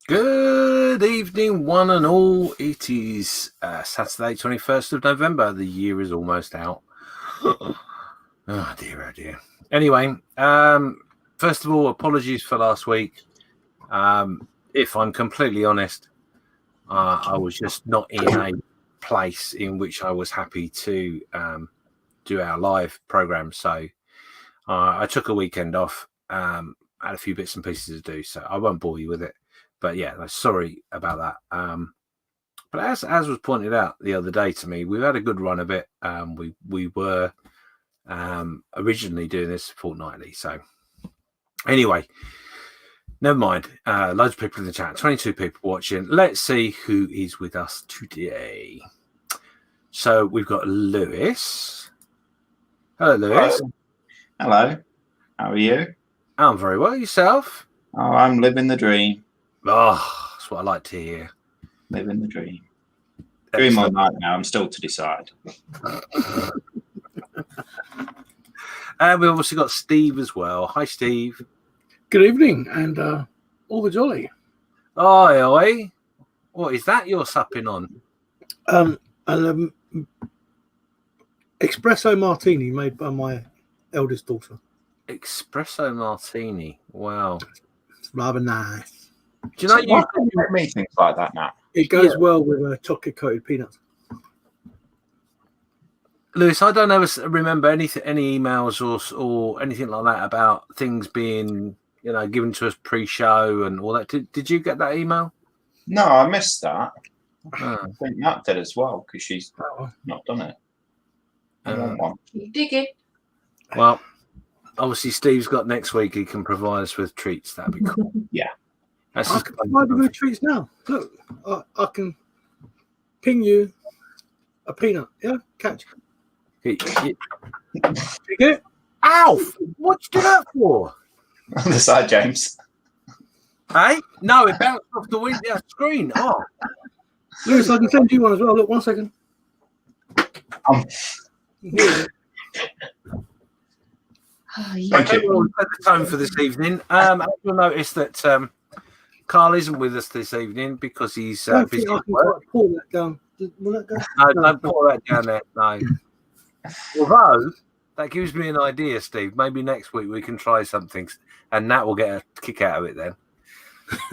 Good evening, one and all. It is Saturday, 21st of November. The year is almost out. Oh dear, oh dear. Anyway, first of all, apologies for last week. If I'm completely honest, I was just not in a place in which I was happy to do our live program. So I took a weekend off, had a few bits and pieces to do, so I won't bore you with it. But yeah, sorry about that. But as was pointed out the other day to me, we've had a good run of it. We were originally doing this fortnightly. So anyway, never mind. Loads of people in the chat, 22 people watching. Let's see who is with us today. So we've got Lewis. Hello, Lewis. Hello. How are you? I'm very well. Yourself? Oh, I'm living the dream. Oh, that's what I like to hear. Living the dream. Dream or night now, I'm still to decide. And we've also got Steve as well. Hi, Steve. Good evening, and all the jolly. Oi, oi. What is that you're supping on? An espresso martini made by my eldest daughter. Espresso martini. Wow. It's rather nice. Do you know Why do you make me things like that now? It goes well with chocolate-coated peanuts. Lewis, I don't ever remember any emails or anything like that about things being, given to us pre-show and all that. Did you get that email? No, I missed that. Oh. I think Matt did as well because she's not done it. I want one. You dig it. Well, obviously Steve's got next week. He can provide us with treats. That'd be cool. Yeah. I can provide you with treats now. Look, I can ping you a peanut. Yeah, catch. You get it? Ow! What'd you do that for? On the side, James. Hey? No, it bounced off the screen. Oh. Lewis, I can send you one as well. Look, 1 second. Thank you. We'll set the tone for this evening. You'll notice that Karl isn't with us this evening because he's busy at work. Pour that down. Will that go? No, don't pour that down there. No. Although that gives me an idea, Steve. Maybe next week we can try something, and Nat will get a kick out of it then.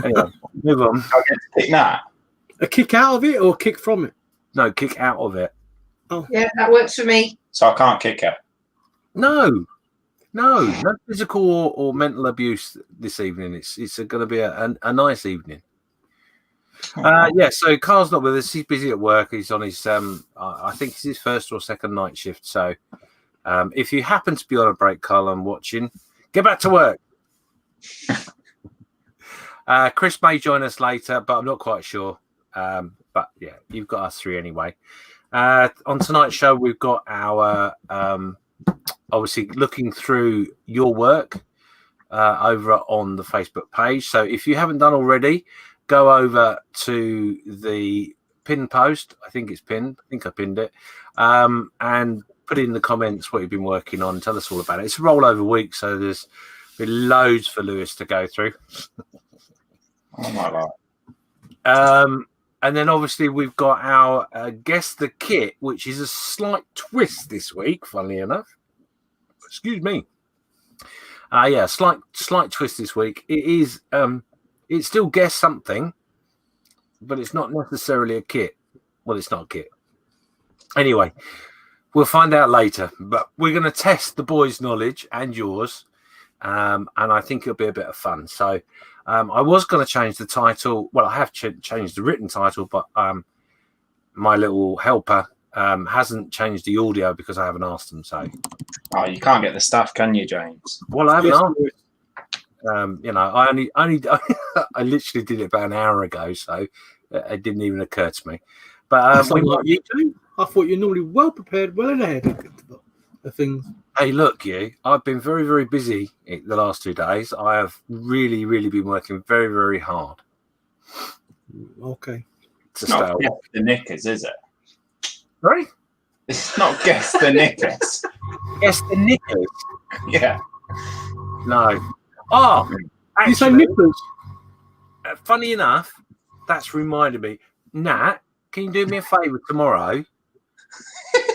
Anyway, move on. I'll get to pick Nat. A kick out of it or a kick from it? No, kick out of it. Oh, yeah, that works for me. So I can't kick her. No physical or mental abuse this evening. It's going to be a nice evening. So Karl's not with us. He's busy at work. He's on his I think it's his first or second night shift. So if you happen to be on a break, Karl, and watching, get back to work. Chris may join us later, but I'm not quite sure. But yeah, you've got us three anyway. On tonight's show, we've got our obviously looking through your work over on the Facebook page. So if you haven't done already, go over to the pin post. I think it's pinned. I think I pinned it. And put in the comments what you've been working on. Tell us all about it. It's a rollover week, so there's been loads for Lewis to go through. Oh my God. And then obviously we've got our Guess the Kit, which is a slight twist this week, funnily enough. Excuse me. Slight twist this week. It is it's still Guess Something, but it's not necessarily a kit. Well, it's not a kit. Anyway, we'll find out later. But we're going to test the boys' knowledge and yours, and I think it'll be a bit of fun. So I was going to change the title. Well, I have changed the written title, but my little helper hasn't changed the audio because I haven't asked them. So, you can't get the stuff, can you, James? Well, I haven't asked. I only I literally did it about an hour ago, so it didn't even occur to me. But you do. I thought you're normally well prepared, well ahead of things. Hey, look, I've been very, very busy the last 2 days. I have really, really been working very, very hard. Okay. It's not Guess the Knickers, is it? Sorry? It's not Guess the Knickers. Guess the Knickers? Yeah. No. Oh, actually, you say nippers? funny enough, that's reminded me. Nat, can you do me a favour tomorrow?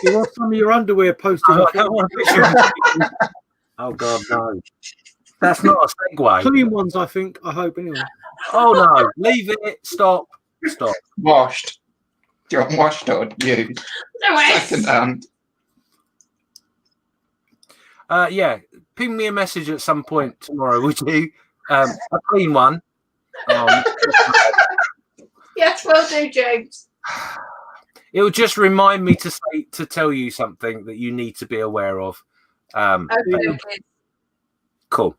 You want some of your underwear posted? I don't want a picture of Oh, God, no. That's not a segue. Clean ones, I think. I hope, anyway. Oh, no. Leave it. Stop. Washed. Do you want washed or used? Second hand. Yeah. Ping me a message at some point tomorrow, would you? A clean one. Yes, will do, James. It will just remind me to tell you something that you need to be aware of. Okay. Cool.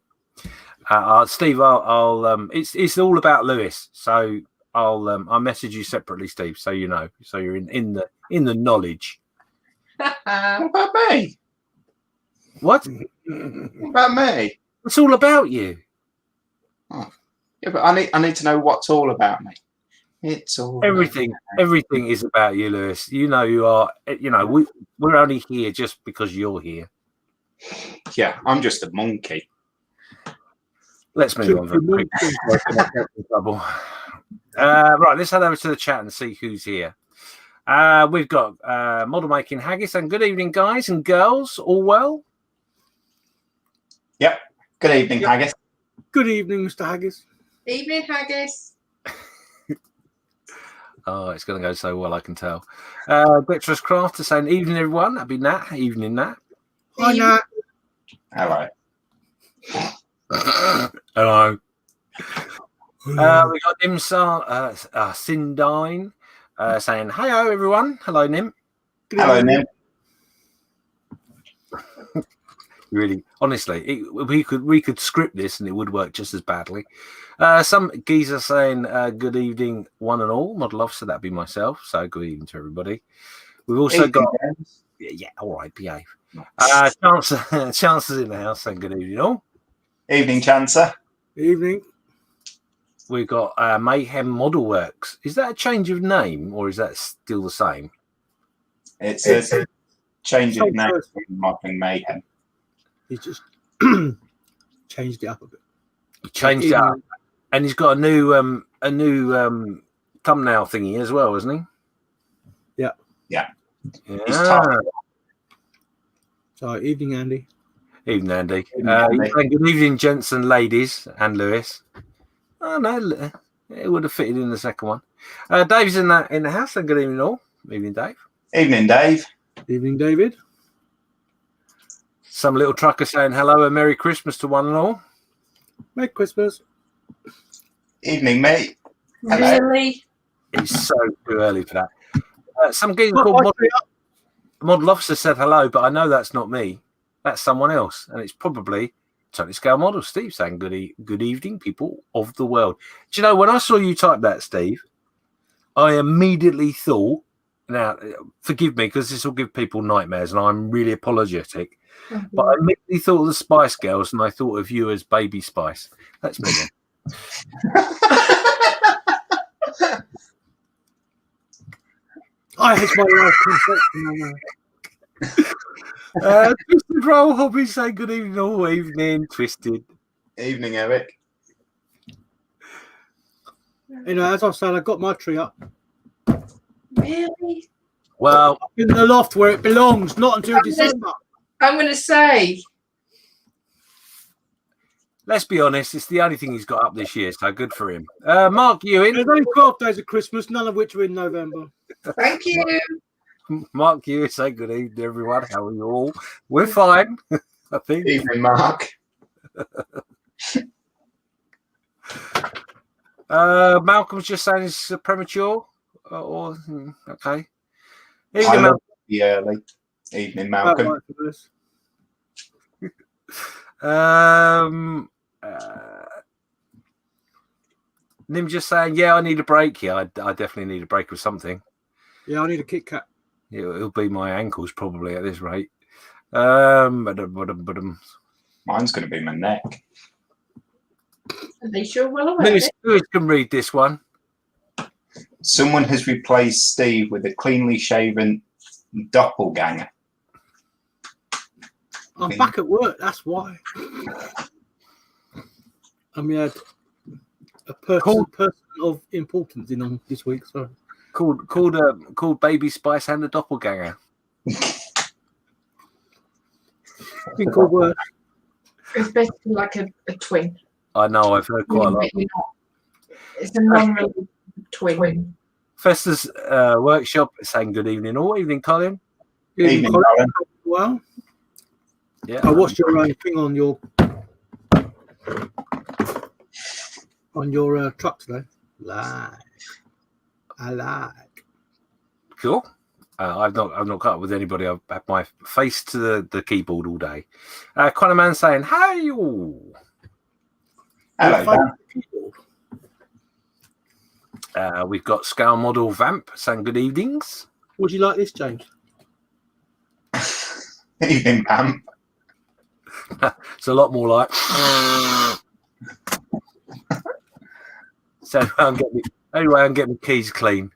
Steve, it's all about Lewis, so I'll message you separately, Steve, so you know, so you're in the knowledge. What about me? What? What about me? It's all about you. Oh. Yeah, but I need to know what's all about me. It's all Everything is about you, Lewis. You know you are. You know we're only here just because you're here. Yeah, I'm just a monkey. Let's move on. Right, let's head over to the chat and see who's here. We've got Model Making Haggis, and good evening, guys and girls. All well? Yep. Good evening, Haggis. Good evening, Mr. Haggis. Evening, Haggis. Oh, it's going to go so well, I can tell. Dexterous Craft is saying, evening, everyone. That'd be Nat. Evening, Nat. Hi, Nat. Hello. Hello. We got Nimsa Sindine saying, hello, everyone. Hello, Nim. Hello, Nim. Really, honestly, we could script this and it would work just as badly. Some geezer saying, good evening, one and all. Model officer, that'd be myself. So good evening to everybody. We've also got... Yeah, all right, behave. Chances in the house saying good evening, all. Evening, Chancer. Evening. We've got Mayhem Model Works. Is that a change of name or is that still the same? It's a change of name from Modeling Mayhem. He's just changed it up a bit. He changed it up, and he's got a new thumbnail thingy as well, isn't he? Yeah. Yeah. Yeah. So, evening, Andy. Evening, Andy. Andy. Good evening, gents and ladies, and Lewis. Oh no, it would have fitted in the second one. Dave's in the house. And good evening, all. Evening, Dave. Evening, Dave. Evening, David. Some little trucker saying hello and Merry Christmas to one and all. Merry Christmas. Evening, mate. Hello. Really? It's so too early for that. Some geezer called Model Officer said hello, but I know that's not me. That's someone else, and it's probably Totally Scale Model Steve saying good evening, people of the world. Do you know, when I saw you type that, Steve, I immediately thought, now forgive me because this will give people nightmares and I'm really apologetic, but I immediately thought of the Spice Girls and I thought of you as Baby Spice. That's me then. I had my life complexion. Twisted Roll Hobby say good evening, all evening, Twisted. Evening, Eric. You know, as I said, I got my tree up. Really? Well, In the loft where it belongs, not until December. I'm going to say. let's be honest, it's the only thing he's got up this year, so good for him. Mark Ewing. There's only 12 days of Christmas, none of which are in November. Thank you. Mark Ewing say good evening, everyone. How are you all? We're fine, I think. Evening, Mark. Malcolm's just saying it's premature. Okay. I love the early. Evening, Malcolm. Nim just saying, yeah, I need a break. Yeah, I definitely need a break with something. Yeah, I need a Kit Kat. It'll be my ankles probably at this rate. Mine's going to be my neck. Are they sure well aware? Lewis can read this one. Someone has replaced Steve with a cleanly shaven doppelganger. I'm back at work, that's why. And we had a person of importance in on this week. Sorry. Called Baby Spice and the Doppelganger. Been called worse. It's basically like a twin. I know, I've heard quite a lot. It's a non-related twin. Fester's workshop saying good evening all. Evening, Colin. Evening, Colin. Colin. Well, Yeah. I watched your thing on your truck today. I like. Cool. I've not caught up with anybody. I've had my face to the keyboard all day. Connor Man saying, "Hi all." Hello, Dan. We've got Scale Model Vamp saying good evenings. Would you like this, James? Evening, Pam. It's a lot more like. So I'm getting my keys clean.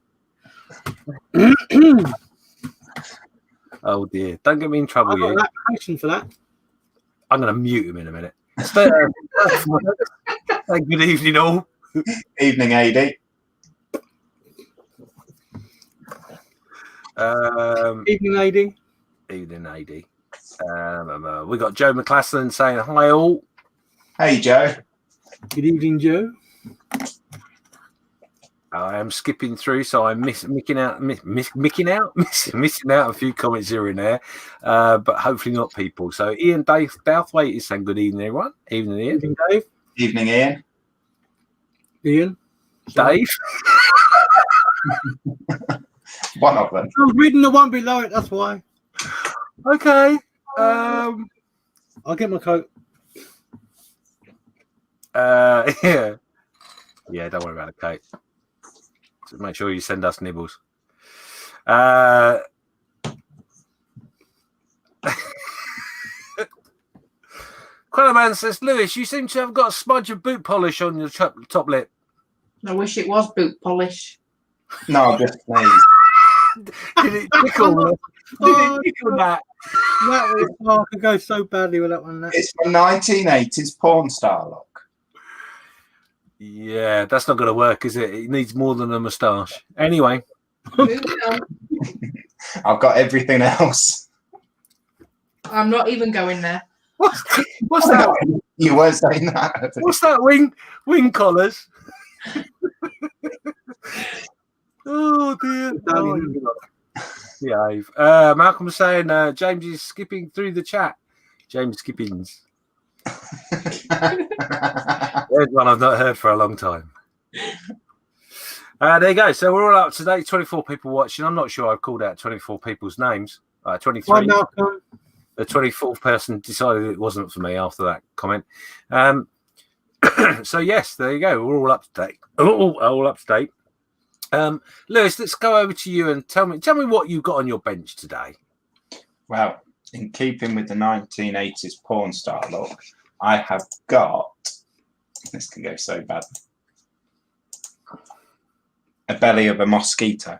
Oh dear! Don't get me in trouble, I've got you. an application for that. I'm going to mute him in a minute. Good evening, all. Evening, AD. Evening, lady. Evening, AD. We got Joe McClassen saying hi all. Hey, Joe. Good evening, Joe. I am skipping through, so I'm missing out a few comments here and there, but hopefully not people. So Ian Douthwaite is saying good evening, everyone. Evening, Ian. Evening, Dave. Evening, Ian. Ian. Dave. One of them. I was reading the one below it. That's why. Okay. I'll get my coat. Yeah. Yeah, don't worry about it, Kate. Just make sure you send us nibbles. Quella Man says, Lewis, you seem to have got a smudge of boot polish on your top lip. I wish it was boot polish. No, just sneeze. Did it tickle? Did it tickle that? I could go so badly with that one. It's the 1980s porn star look. Yeah, that's not going to work, is it? It needs more than a moustache. Anyway. Moving on. I've got everything else. I'm not even going there. What's that? You were saying that. What's that? Wing collars? Oh, dear. Yeah. Malcolm was saying James is skipping through the chat. James Skippings. There's one I've not heard for a long time. There you go. So we're all up to date. 24 people watching. I'm not sure I've called out 24 people's names. 23. Malcolm. The 24th person decided it wasn't for me after that comment. So yes, there you go. We're all up to date. All up to date. Lewis, let's go over to you and tell me what you got on your bench today. Well, in keeping with the 1980s porn star look, I have got, this can go so bad, a belly of a mosquito.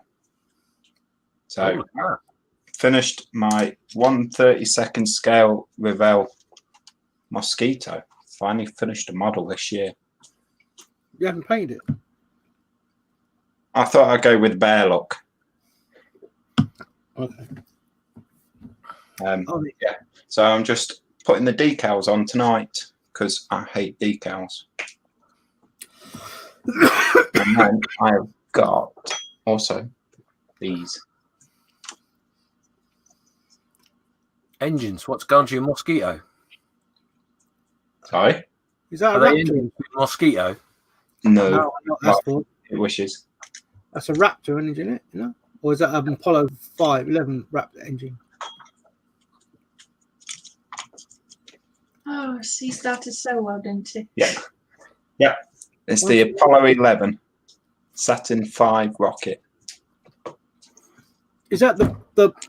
So, finished my 1/32 scale Revell mosquito. Finally finished a model this year. You haven't painted it? I thought I'd go with bear look. Okay. Yeah. So I'm just putting the decals on tonight because I hate decals. And then I've got also these engines. What's going to your mosquito? Sorry? Is that Are a they Raptor? engines with mosquito? No, No, not that's for. it wishes. That's a Raptor engine, isn't it? You know? Or is that an Apollo 511 Raptor engine? Oh, he started so well, didn't he? Yeah. Yeah. It's the Apollo 11 Saturn V rocket. Is that the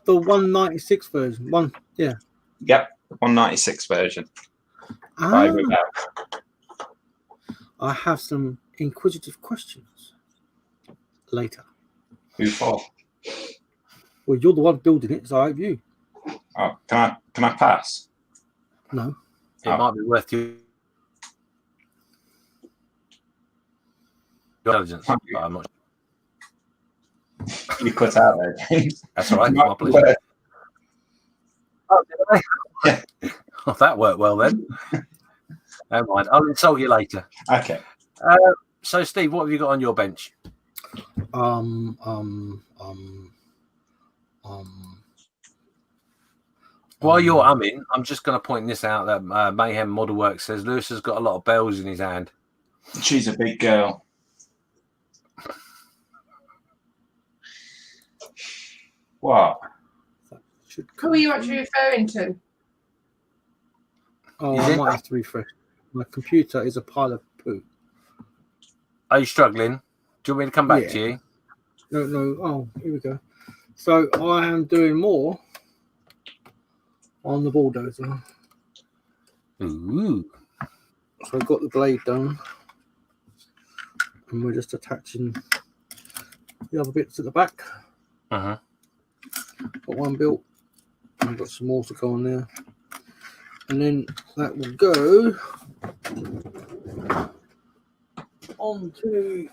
196 version? Yeah. Yep. 196 version. Ah, By Revell. I have some inquisitive questions later. Who for? Well, you're the one building it, so I have you. Oh, can I pass? No. It might be worth you. intelligence, but I'm not. You cut out there, James. That's all right. My pleasure. Oh, Yeah. oh, that worked well then. Never mind. I'll insult you later. Okay. So, Steve, what have you got on your bench? While you're umming, I'm just going to point this out that Mayhem Model Works says Lewis has got a lot of bells in his hand. She's a big girl. What? Who are you actually referring to? Oh, Is I it? might have to refresh. My computer is a pile of poo. Are you struggling? Do you want me to come back to you? No. Oh, here we go. So I am doing more on the bulldozer. Ooh. So I've got the blade done, and we're just attaching the other bits at the back. Uh-huh. Got one built, and I've got some more to go on there. And then that will go onto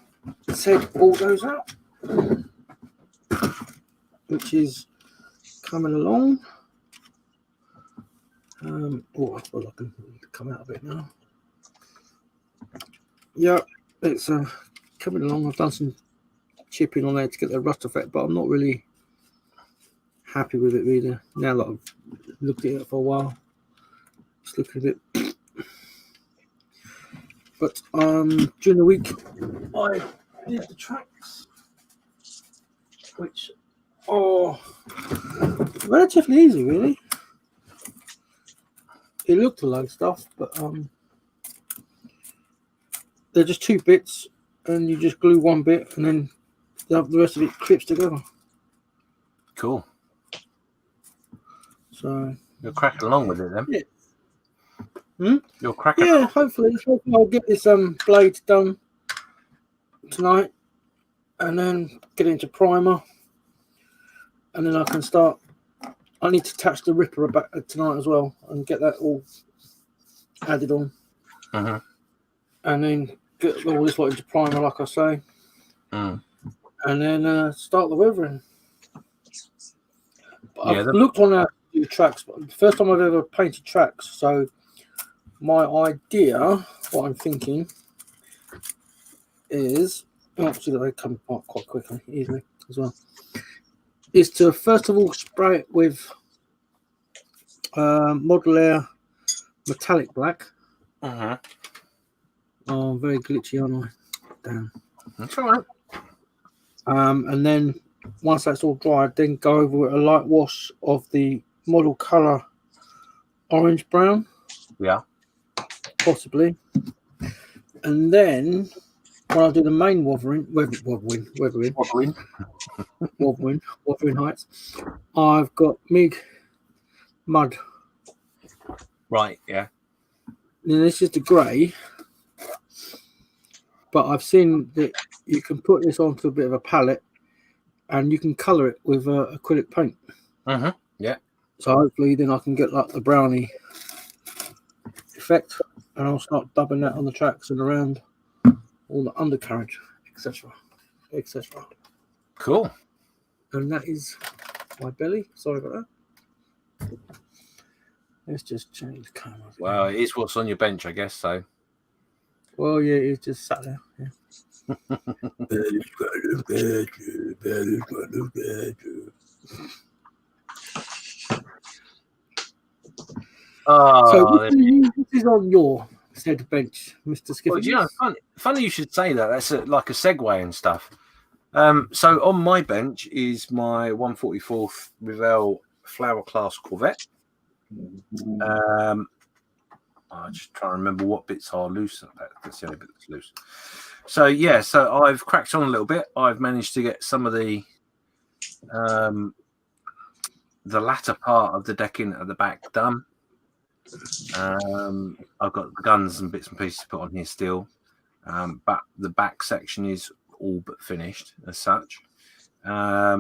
said bulldozer, which is coming along. I suppose I can come out of it now. Yeah, it's coming along. I've done some chipping on there to get the rust effect, but I'm not really happy with it really. Now that I've looked at it for a while, it's looking a bit. But during the week, I did the tracks, which are relatively easy, really. It looked like stuff, but they're just 2 bits, and you just glue one bit, and then the rest of it clips together. Cool. So You're cracking along with it then? Yeah. You're cracking yeah, hopefully I'll get this blade done tonight, and then get into primer, and then I can start. I need to attach the ripper back tonight as well, and get that all added on, Uh-huh. and then get all this into primer, like I say, Mm. and then start the weathering. But Yeah, I've looked on our tracks, but the first time I've ever painted tracks, so my idea, what I'm thinking, is obviously they come apart quite quickly, easily as well, is to first of all spray it with Model Air metallic black. Uh-huh. Oh, I'm very glitchy, aren't I? Damn. That's all right. And then once that's all dried, then go over with a light wash of the model color orange brown. Yeah. Possibly. And then when I do the main weathering heights, I've got MIG mud. Right, yeah. Now this is the grey, but I've seen that you can put this onto a bit of a palette and you can colour it with acrylic paint. Uh-huh. Yeah. So hopefully then I can get like the brownie effect, and I'll start dubbing that on the tracks and around all the undercarriage, etc. etc. Cool. And that is my belly. Sorry about that. Let's just change the camera. Well, it is what's on your bench, I guess, so. Well, yeah, it's just sat there. Yeah. Oh, So this is on your said bench, Mr. Skiffy. well, you know, funny you should say that. That's like a segue and stuff. So on my bench is my 144th Revell Flower Class Corvette. I just try to remember what bits are loose. That's the only bit that's loose. So yeah, so I've cracked on a little bit. I've managed to get some of the latter part of the decking at the back done. I've got the guns and bits and pieces to put on here still, but the back section is all but finished as such. I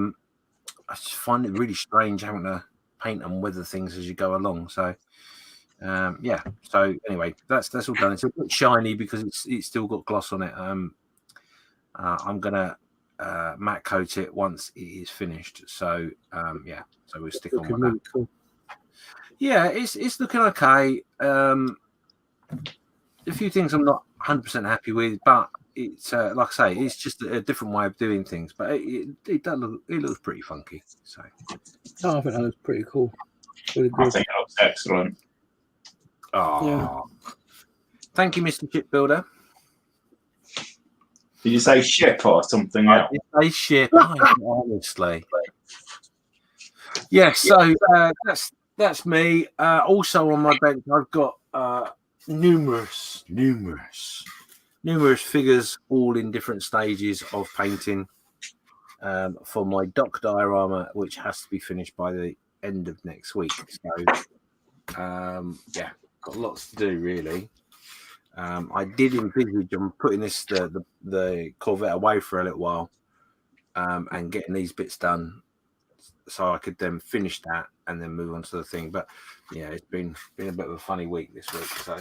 just find it really strange having to paint and weather things as you go along. So yeah. So anyway, that's all done. It's a bit shiny because it's still got gloss on it. I'm gonna matte coat it once it is finished. So yeah, so we'll stick on with really that. cool. Yeah, it's looking okay. A few things I'm not 100% happy with, but it's like I say, it's just a different way of doing things. But it does look, it looks pretty funky. So I think that looks pretty cool. Really good. I think it looks excellent. oh, Yeah. Thank you, Mr. Chip Builder. Did you say ship or something else? I ship, honestly. Yeah, so that's me. Also on my bench, I've got numerous figures, all in different stages of painting. For my dock diorama, which has to be finished by the end of next week. So, yeah, got lots to do really. I did envisage on putting the Corvette away for a little while, and getting these bits done, so I could then finish that and then move on to the thing. But yeah, it's been a bit of a funny week this week. So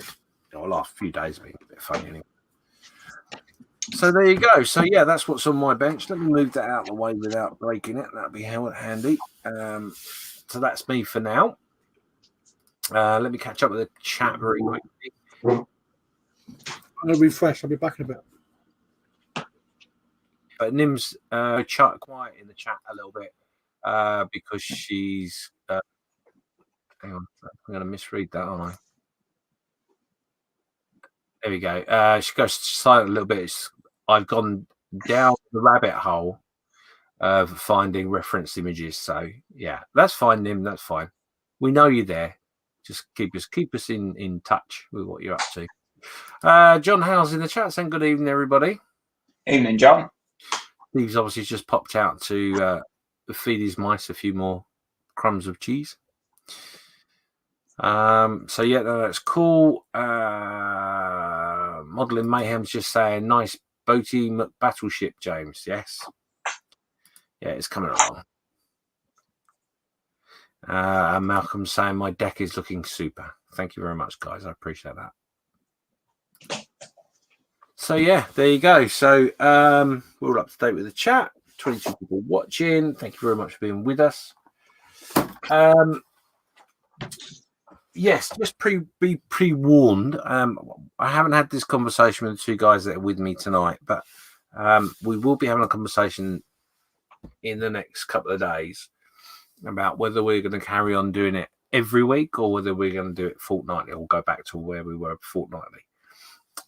the last few days have been a bit funny anyway. So there you go. So yeah, that's what's on my bench. Let me move that out of the way without breaking it. That'd be handy. So that's me for now. Let me catch up with the chat very quickly. I'm gonna refresh. I'll be back in a bit. But Nim's quiet in the chat a little bit because she's. Hang on, I'm going to misread that, aren't I? There we go. She goes silent a little bit. I've gone down the rabbit hole of finding reference images. So yeah, that's fine, Nim. That's fine. We know you're there. Just keep us in touch with what you're up to. John Howes in the chat saying good evening, everybody. Evening, John. He's obviously just popped out to feed his mice a few more crumbs of cheese. So yeah, that's cool. Modeling Mayhem's just saying nice boaty battleship, James. Yes. Yeah, it's coming along. And Malcolm's saying my deck is looking super. Thank you very much, guys. I appreciate that. So yeah, there you go. So we're all up to date with the chat. 22 people watching. Thank you very much for being with us. Yes, just be pre-warned. I haven't had this conversation with the two guys that are with me tonight, but we will be having a conversation in the next couple of days about whether we're going to carry on doing it every week or whether we're going to do it fortnightly or go back to where we were fortnightly.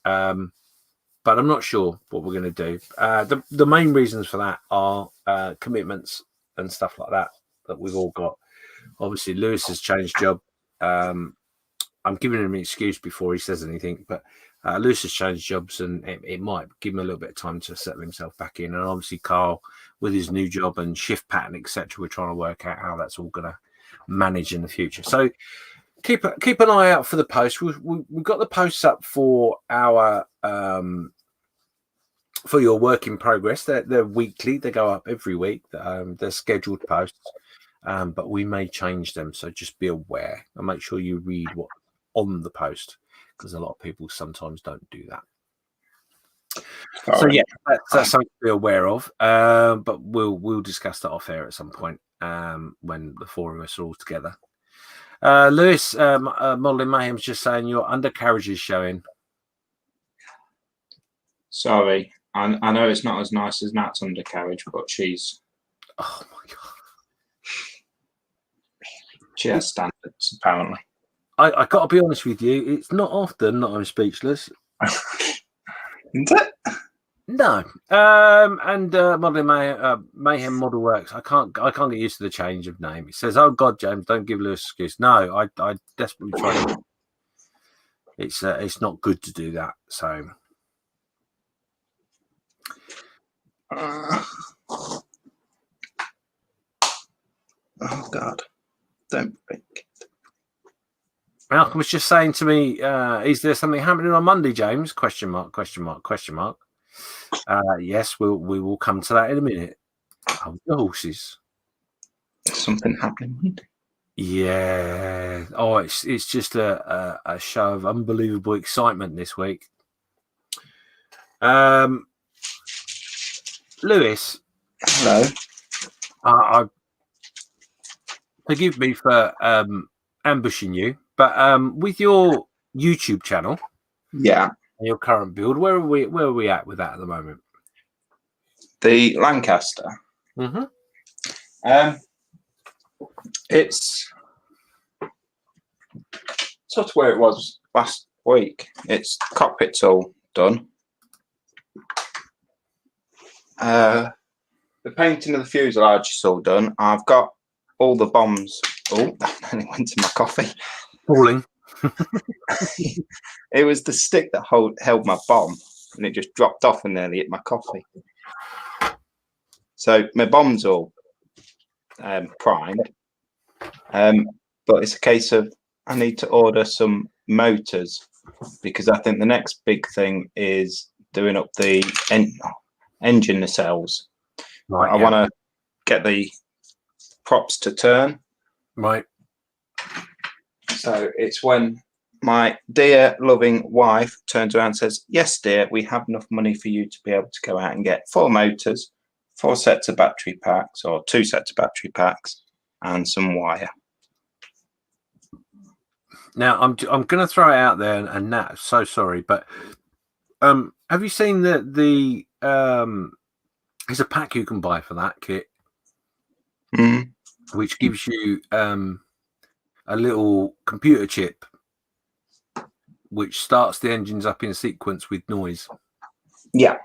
But I'm not sure what we're going to do. The main reasons for that are commitments and stuff like that we've all got. Obviously, Lewis has changed job. I'm giving him an excuse before he says anything, but Lewis has changed jobs and it might give him a little bit of time to settle himself back in. And obviously, Karl, with his new job and shift pattern, etc., we're trying to work out how that's all going to manage in the future. So keep an eye out for the post. We've got the posts up for our for your work in progress. They're weekly. They go up every week. They're scheduled posts. But we may change them, so just be aware and make sure you read what's on the post, because a lot of people sometimes don't do that. So yeah, that's something to be aware of. But we'll discuss that off air at some point when the four of us are all together. Lewis, Modeling Mayhem's just saying your undercarriage is showing. Sorry, I know it's not as nice as Nat's undercarriage, but she's. Oh my god. She has standards, apparently. I got to be honest with you. It's not often that I'm speechless. Isn't it? No. And Modeling Mayhem Model Works. I can't get used to the change of name. It says, "Oh God, James, don't give Lewis an excuse." No, I desperately try. It's not good to do that. So. Oh God. Don't break it. Malcolm was just saying to me, is there something happening on Monday, James? Question mark. Yes, we will come to that in a minute. Oh, the horses. There's something happening Monday. Yeah. Oh, it's just a show of unbelievable excitement this week. Lewis. Hello. Forgive me for ambushing you, but with your YouTube channel, Yeah, and your current build, where are we at with that at the moment? the Lancaster. Mm-hmm. It's sort of where it was last week. Its cockpit's all done. The painting of the fuselage is all done. I've got all the bombs. Oh, that only went to my coffee. Falling. It was the stick that held my bomb, and it just dropped off and nearly hit my coffee. So my bomb's all primed, but it's a case of I need to order some motors, because I think the next big thing is doing up the engine nacelles. Right, I want to get the props to turn. Right. So it's when my dear loving wife turns around and says, "Yes, dear, we have enough money for you to be able to go out and get 4 motors, 4 sets of battery packs, or 2 sets of battery packs, and some wire." Now I'm going to throw it out there, and Nat, so sorry, but have you seen the there's a pack you can buy for that kit, which gives you a little computer chip which starts the engines up in sequence with noise. Yeah.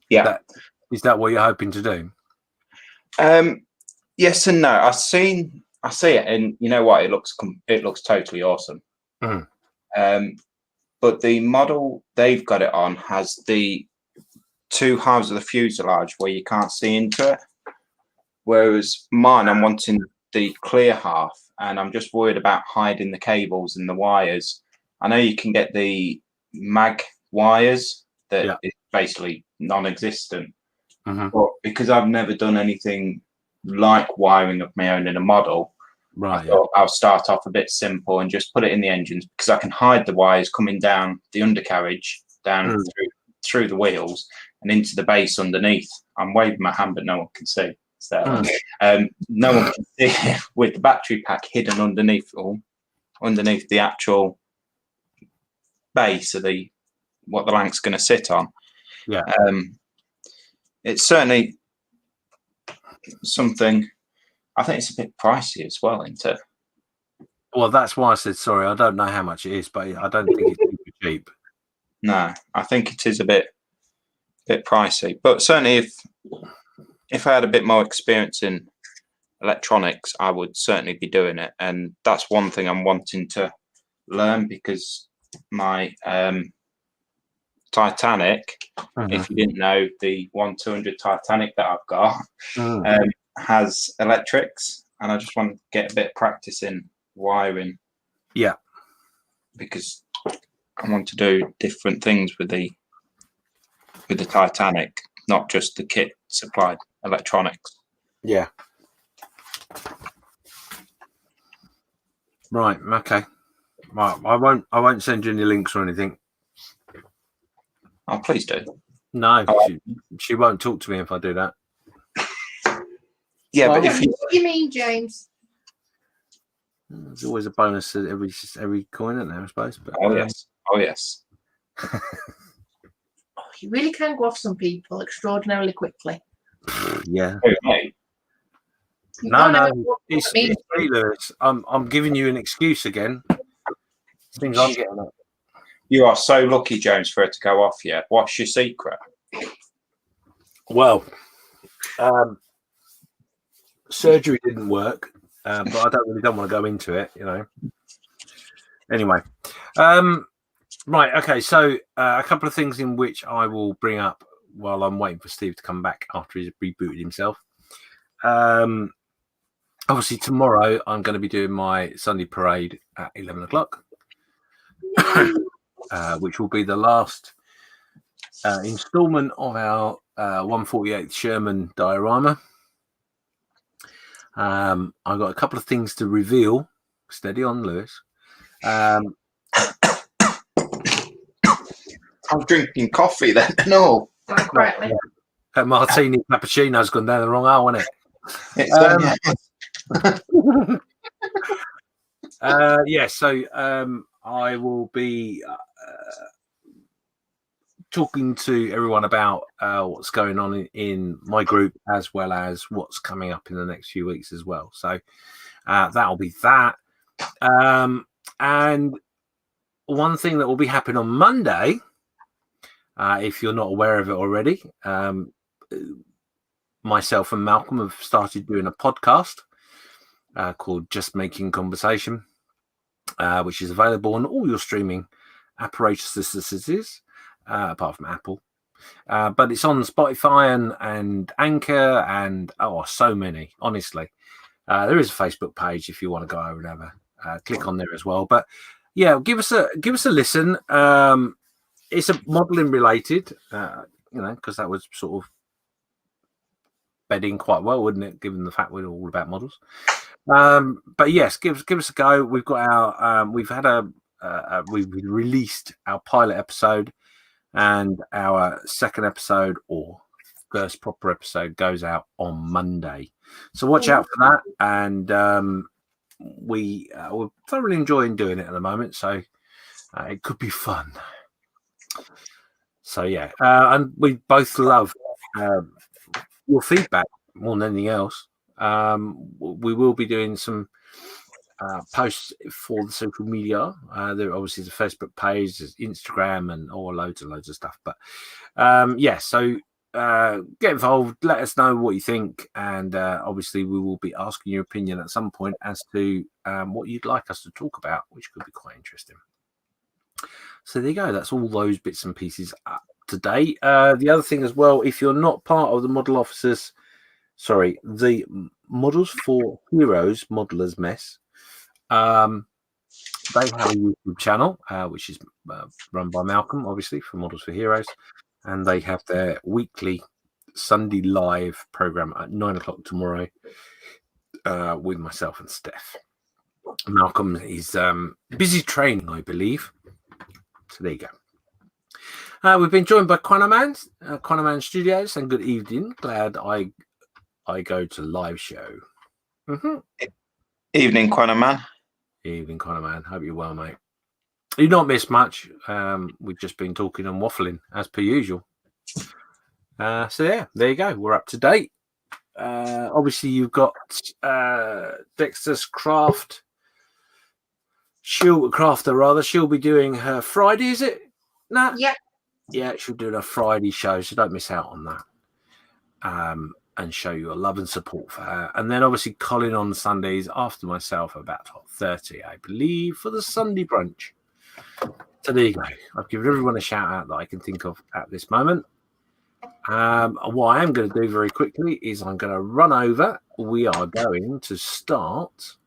Is that what you're hoping to do? Yes and no. I see it, and you know what? It looks totally awesome. But the model they've got it on has the 2 halves of the fuselage where you can't see into it, whereas mine, I'm wanting the clear half, and I'm just worried about hiding the cables and the wires. I know you can get the mag wires that is basically non-existent, but because I've never done anything like wiring of my own in a model, I thought I'll start off a bit simple and just put it in the engines, because I can hide the wires coming down the undercarriage, down through the wheels and into the base underneath. I'm waving my hand, but no one can see. So no one can see it with the battery pack hidden underneath the actual base of what the Lank's going to sit on. It's certainly something. I think it's a bit pricey as well, isn't it? Well, that's why I said sorry. I don't know how much it is, but I don't think it's super cheap. No, I think it is a bit pricey. But certainly, if I had a bit more experience in electronics, I would certainly be doing it. And that's one thing I'm wanting to learn, because my Titanic, if you didn't know, the 1200 Titanic that I've got has electrics, and I just want to get a bit of practice in wiring. Yeah, because I want to do different things with the Titanic, not just the kit supplied electronics. Yeah. Right. Okay. Right. I won't send you any links or anything. Oh, please do. No, she won't talk to me if I do that. Yeah, but if you... What do you mean, James? There's always a bonus to every coin, isn't there, I suppose? But, yes. You really can go off some people extraordinarily quickly. Yeah. Okay. No. It's me, Lewis. I'm giving you an excuse again. Things I'm getting at. You are so lucky, James, for it to go off yet. What's your secret? Well, surgery didn't work, but I don't want to go into it, you know. Anyway, right, okay. So a couple of things in which I will bring up while I'm waiting for Steve to come back after he's rebooted himself. Obviously, tomorrow I'm going to be doing my Sunday parade at 11 o'clock. Which will be the last instalment of our 148th Sherman diorama. I've got a couple of things to reveal. Steady on, Lewis. I'm drinking coffee then. No. Correctly. That martini cappuccino's gone down the wrong aisle, hasn't it? Yeah, so I will be talking to everyone about what's going on in my group, as well as what's coming up in the next few weeks as well. So that'll be that. And one thing that will be happening on Monday, if you're not aware of it already, myself and Malcolm have started doing a podcast called Just Making Conversation, which is available on all your streaming apparatuses, apart from Apple. But it's on Spotify and Anchor and so many, honestly. There is a Facebook page if you want to go over and have a click on there as well. But yeah, give us a listen. It's a modelling related, because that was sort of bedding quite well, wouldn't it? Given the fact we're all about models. But yes, give us a go. We've got our we've released our pilot episode, and our second episode or first proper episode goes out on Monday. So watch out for that. And we're thoroughly enjoying doing it at the moment. So it could be fun. So yeah, and we both love your feedback more than anything else. We will be doing some posts for the social media. There obviously is a Facebook page, there's Instagram, and loads of stuff. But so get involved, let us know what you think, and obviously we will be asking your opinion at some point as to what you'd like us to talk about, which could be quite interesting. So there you go, that's all those bits and pieces up today. The other thing as well, if you're not part of the the Models for Heroes Modelers Mess, they have a YouTube channel which is run by Malcolm, obviously, for Models for Heroes, and they have their weekly Sunday live program at 9:00 tomorrow with myself and Steph. Malcolm is busy training, I believe. So there you go. We've been joined by Quanaman Studios, and good evening. Glad I go to live show. Mm-hmm. Evening, Quanaman. Evening, Quanaman. Hope you're well, mate. You've not missed much. We've just been talking and waffling as per usual. So yeah, there you go. We're up to date. Obviously, you've got Dexter's Crafter. She'll be doing her Friday, is it? Nah. Yeah, she'll do a Friday show, so don't miss out on that. And show your love and support for her. And then obviously Colin on Sundays after myself about 12:30, I believe, for the Sunday brunch. So there you go. I've given everyone a shout out that I can think of at this moment. What I am going to do very quickly is I'm going to run over. We are going to start.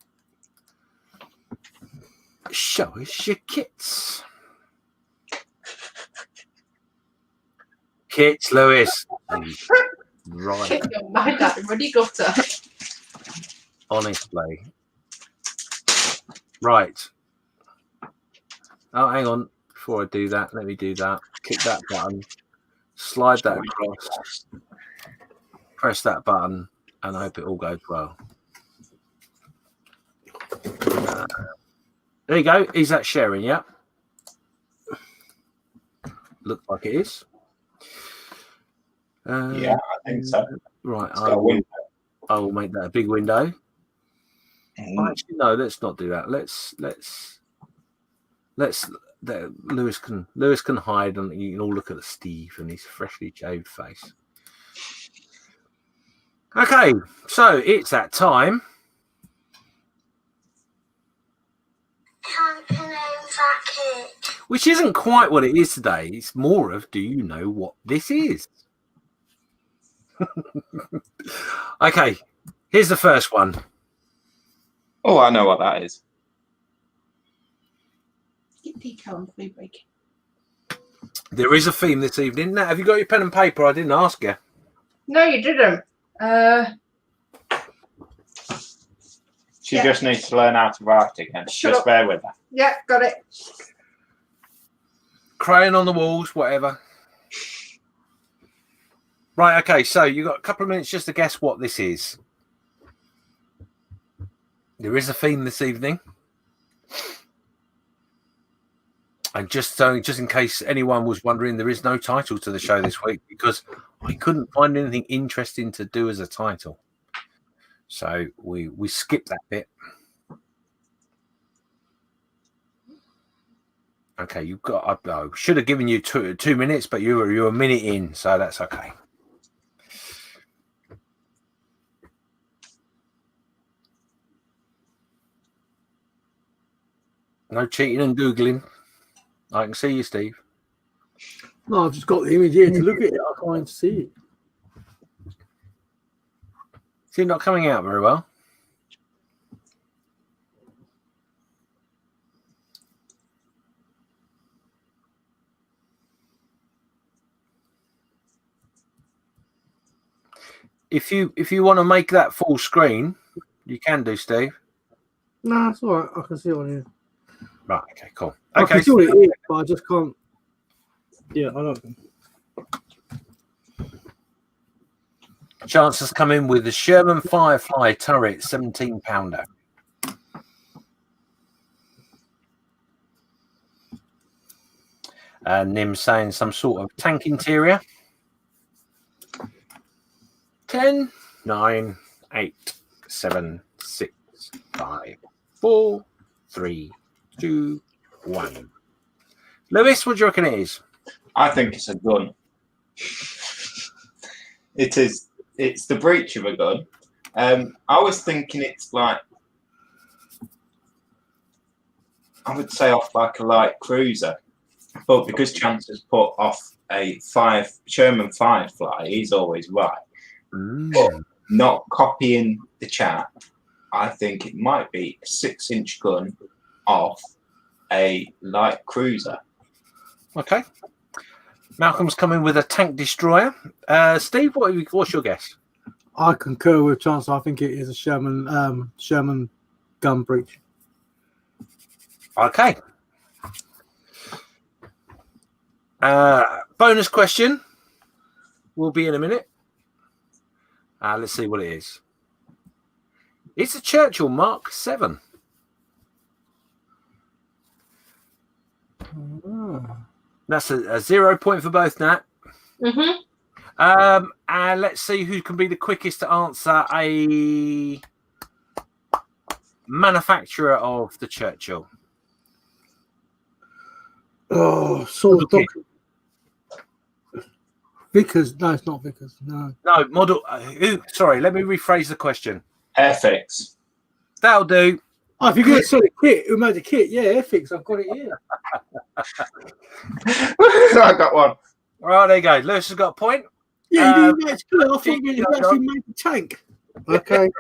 Show us your kits. Kits, Lewis. Right. Already got her. Honestly. Right. Oh, hang on. Before I do that, let me do that. Click that button. Slide that across. Press that button, and I hope it all goes well. There you go. Is that sharing? Yeah. Looks like it is. Yeah, I think so. Right. I will make that a big window. Actually, no. Let's not do that. Let's. Lewis can hide, and you can all look at Steve and his freshly shaved face. Okay, so it's that time. Which isn't quite what it is today. It's more of, do you know what this is? Okay, here's the first one. Oh, I know what that is. There is a theme this evening. Now, have you got your pen and paper? I didn't ask you. No, you didn't. She just needs to learn how to write again. Just bear with her. Yeah, got it. Crayon on the walls, whatever. Right, okay, so you've got a couple of minutes just to guess what this is. There is a theme this evening. And just in case anyone was wondering, there is no title to the show this week because I couldn't find anything interesting to do as a title. So we skipped that bit. Okay, you've got. I should have given you 2 minutes, but you're a minute in, so that's okay. No cheating and googling. I can see you, Steve. No, I've just got the image here to look at it. I can't see it. It's not coming out very well. If you want to make that full screen, you can do, Steve. No, it's all right. I can see it on here. Right. Okay. Cool. I Okay. can see what it is, but I just can't. Yeah, I don't. Chances come in with the Sherman Firefly turret, 17-pounder. Nim saying some sort of tank interior. 10, 9, 8, 7, 6, 5, 4, 3, 2, 1. Lewis, what do you reckon it is? I think it's a gun. It is. It's the breech of a gun. I was thinking it's like, I would say off like a light cruiser, but because Chance has put off a Sherman Firefly, he's always right. But not copying the chat, I think it might be a 6-inch gun off a light cruiser. Okay. Malcolm's coming with a tank destroyer. Steve, what's your guess? I concur with Chance. I think it is a Sherman gun breech. Okay. Bonus question will be in a minute. Let's see what it is. It's a Churchill Mark 7. That's a 0 point for both, Nat. And let's see who can be the quickest to answer a manufacturer of the Churchill. Oh, sort of. Vickers. No, it's not Vickers. No. No, model. Sorry, let me rephrase the question. Airfix. That'll do. Oh, if you're going to sell a kit, who made the kit? Yeah, Airfix. I've got it here. I got one. All right, there you go. Lewis has got a point. Yeah, you didn't actually. I thought you actually made the tank. Okay.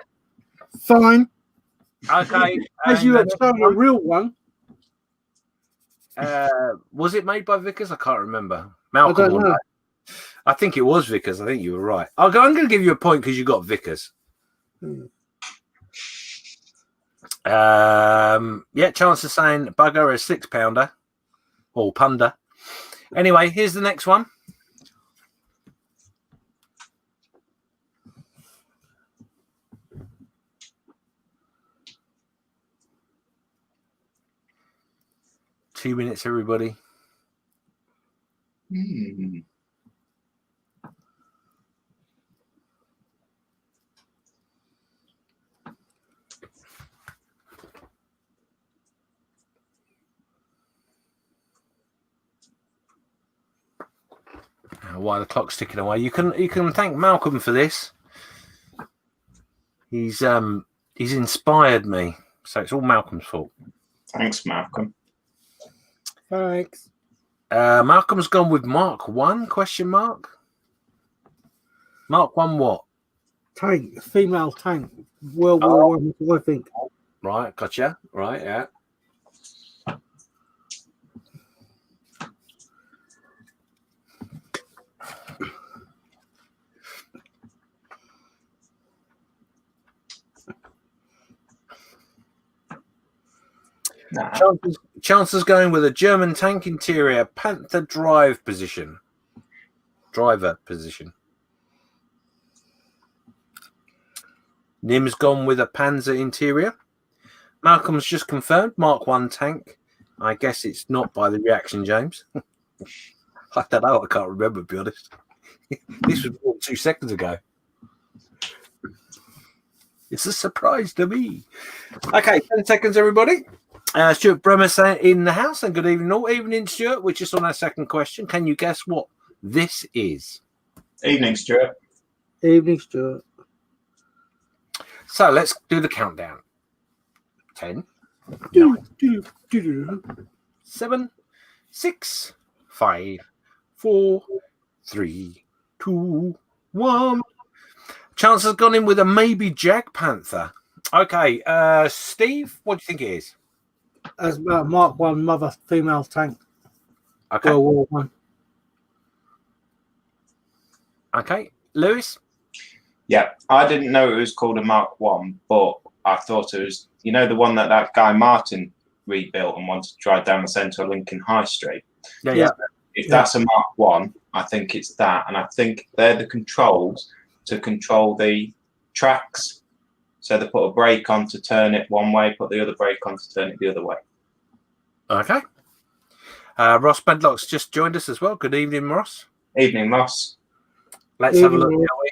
Fine. Okay. As you had shown a real one. Was it made by Vickers? I can't remember. Malcolm, I don't know. I think it was Vickers. I think you were right. I'm going to give you a point because you got Vickers. Yeah, Chance is saying bugger a 6-pounder or punder. Anyway, here's the next one. Two minutes, everybody. While the clock's ticking away, you can thank Malcolm for this. He's inspired me, so it's all Malcolm's fault. Thanks, Malcolm. Thanks. Malcolm's gone with Mark 1 question mark. Mark 1 what? Tank, female tank, World War One, I think. Right, gotcha. Right, yeah. Nah. Chances going with a German tank interior, Panther driver position. Nim's gone with a Panzer interior. Malcolm's just confirmed Mark 1 tank. I guess it's not by the reaction, James. I don't know. I can't remember, to be honest. This was 2 seconds ago. It's a surprise to me. Okay, 10 seconds, everybody. Stuart Bremer in the house, and good evening all. Evening, Stuart. We're just on our second question. Can you guess what this is? Evening, Stuart. Evening, Stuart. So let's do the countdown. 10, 7, 6, 5, 4, 3, 2, 1. Chance has gone in with a maybe Jag Panther. Okay, Steve, what do you think it is? As Mark 1 mother female tank. Okay. World War One. Okay, Lewis. Yeah, I didn't know it was called a Mark 1, but I thought it was, you know, the one that guy Martin rebuilt and wanted to drive down the centre of Lincoln High Street. Yeah. If that's a Mark 1, I think it's that. And I think they're the controls to control the tracks. So they put a brake on to turn it one way, put the other brake on to turn it the other way. Okay. Ross Bedlock's just joined us as well. Good evening, Ross. Evening, Ross. Let's have a look, shall we?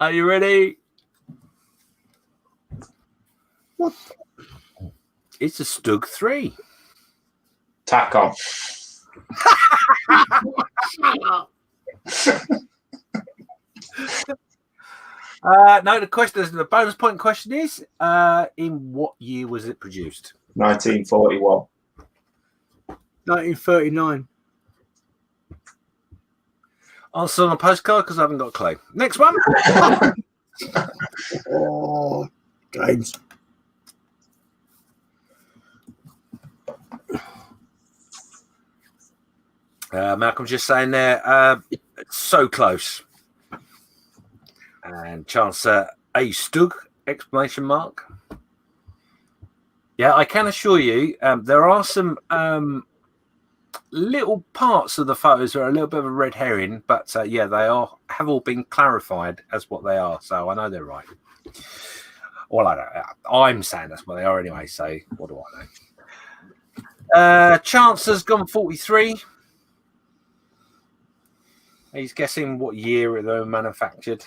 Are you ready? What? It's a Stug 3. Tack on. No, the bonus point question is, in what year was it produced? 1941. 1939. Answer on a postcard because I haven't got a clue. Next one. Oh, James. Malcolm just saying there, so close. And chance a Stug, exclamation mark. Yeah, I can assure you there are some little parts of the photos that are a little bit of a red herring, but yeah, they have all been clarified as what they are, so I know they're right. Well, I'm saying that's what they are anyway, so what do I know? Chance has gone 43. He's guessing what year they were manufactured.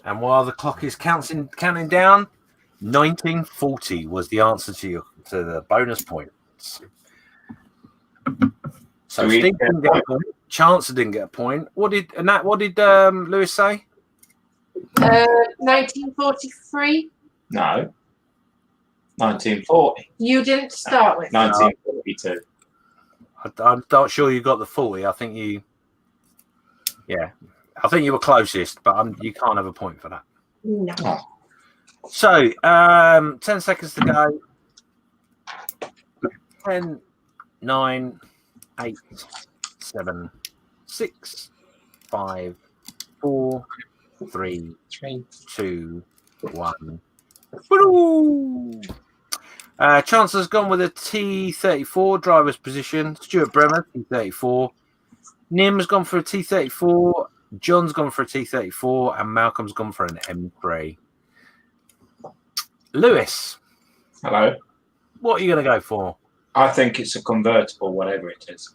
And while the clock is counting down, 1940 was the answer to the bonus points. So Steve didn't get a point. Chance didn't get a point. What did Lewis say? 1943. No. 1940. You didn't start with. 1942. I'm not sure you got the 40. I think you were closest, but you can't have a point for that. No. Oh. So, 10 seconds to go. 10, 9, 8, 7, 6, 5, 4, 3, 2, 1. Woo! Chance has gone with a T34 driver's position. Stuart Bremer, T34. Nim's gone for a T34. John's gone for a T34. And Malcolm's gone for an M3. Lewis. Hello. What are you going to go for? I think it's a convertible, whatever it is.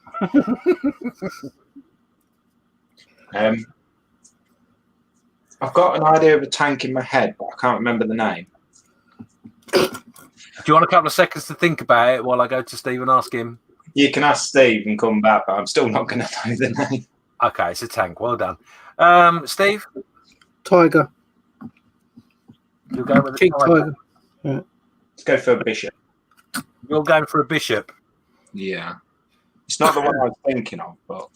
I've got an idea of a tank in my head, but I can't remember the name. Do you want a couple of seconds to think about it while I go to Steve and ask him? You can ask Steve and come back, but I'm still not going to know the name. Okay, it's a tank. Well done. Steve? Tiger. You're going with a King Tiger. Yeah. Let's go for a bishop. You're going for a bishop? Yeah. It's not the one I was thinking of, but...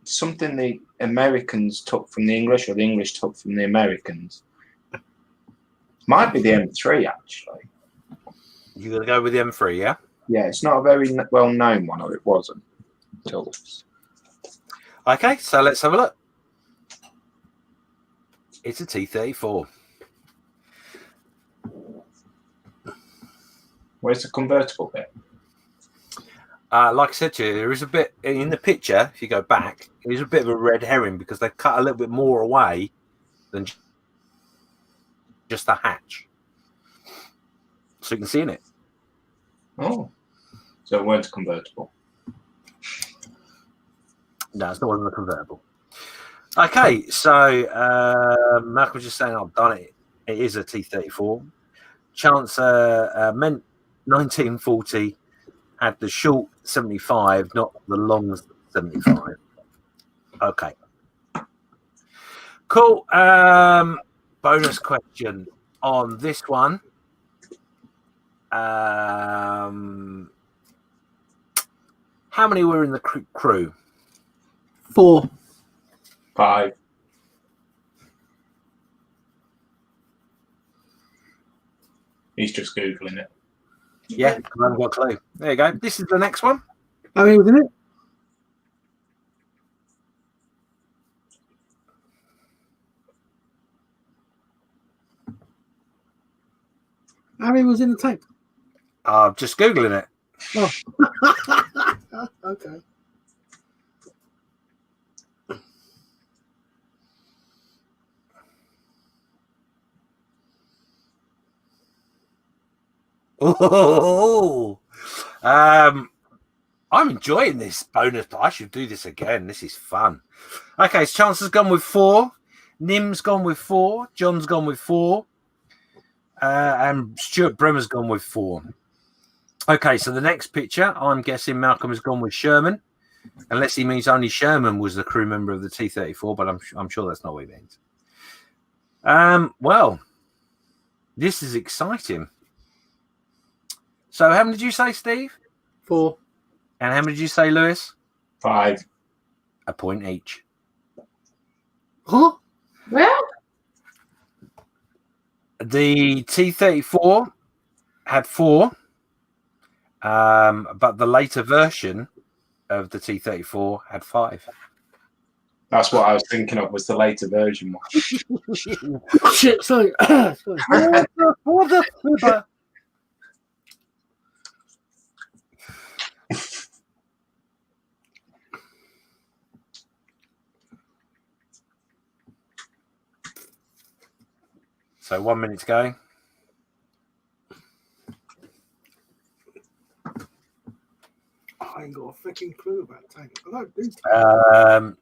It's something the Americans took from the English, or the English took from the Americans. Might be the M3 actually. You're going to go with the M3, yeah? Yeah, it's not a very well known one, or it wasn't until this. Okay, so let's have a look. It's a T34. Where's the convertible bit? Like I said to you, there is a bit in the picture. If you go back, there's a bit of a red herring because they cut a little bit more away than just the hatch, so you can see in it. Oh, so it weren't a convertible. No, it's not one of the convertible. Okay, so Malcolm was just saying I've done it. It is a T34. Chancer meant 1940. Had the short 75, not the long 75. Okay. Cool. Bonus question on this one. How many were in the crew? 4. 5. He's just Googling it. Yeah, because I haven't got a clue. There you go. This is the next one. How many was in it? How many was in the tank? I'm just Googling it. Oh. Okay. Oh, I'm enjoying this bonus. I should do this again. This is fun. Okay, so Chance's gone with 4. Nim's gone with 4. John's gone with 4. And Stuart Bremer's gone with 4. Okay, so the next picture, I'm guessing Malcolm has gone with Sherman, unless he means only Sherman was the crew member of the T-34, but I'm sure that's not what he means. Well, this is exciting. So how many did you say, Steve? 4. And how many did you say, Lewis? 5. A point each. Huh? Well, The T-34 had 4, but the later version of the T-34 had 5. That's what I was thinking of, was the later version one. Shit, sorry. Sorry. For the fibber. So 1 minute to go. I ain't got a freaking clue about tank. I don't do.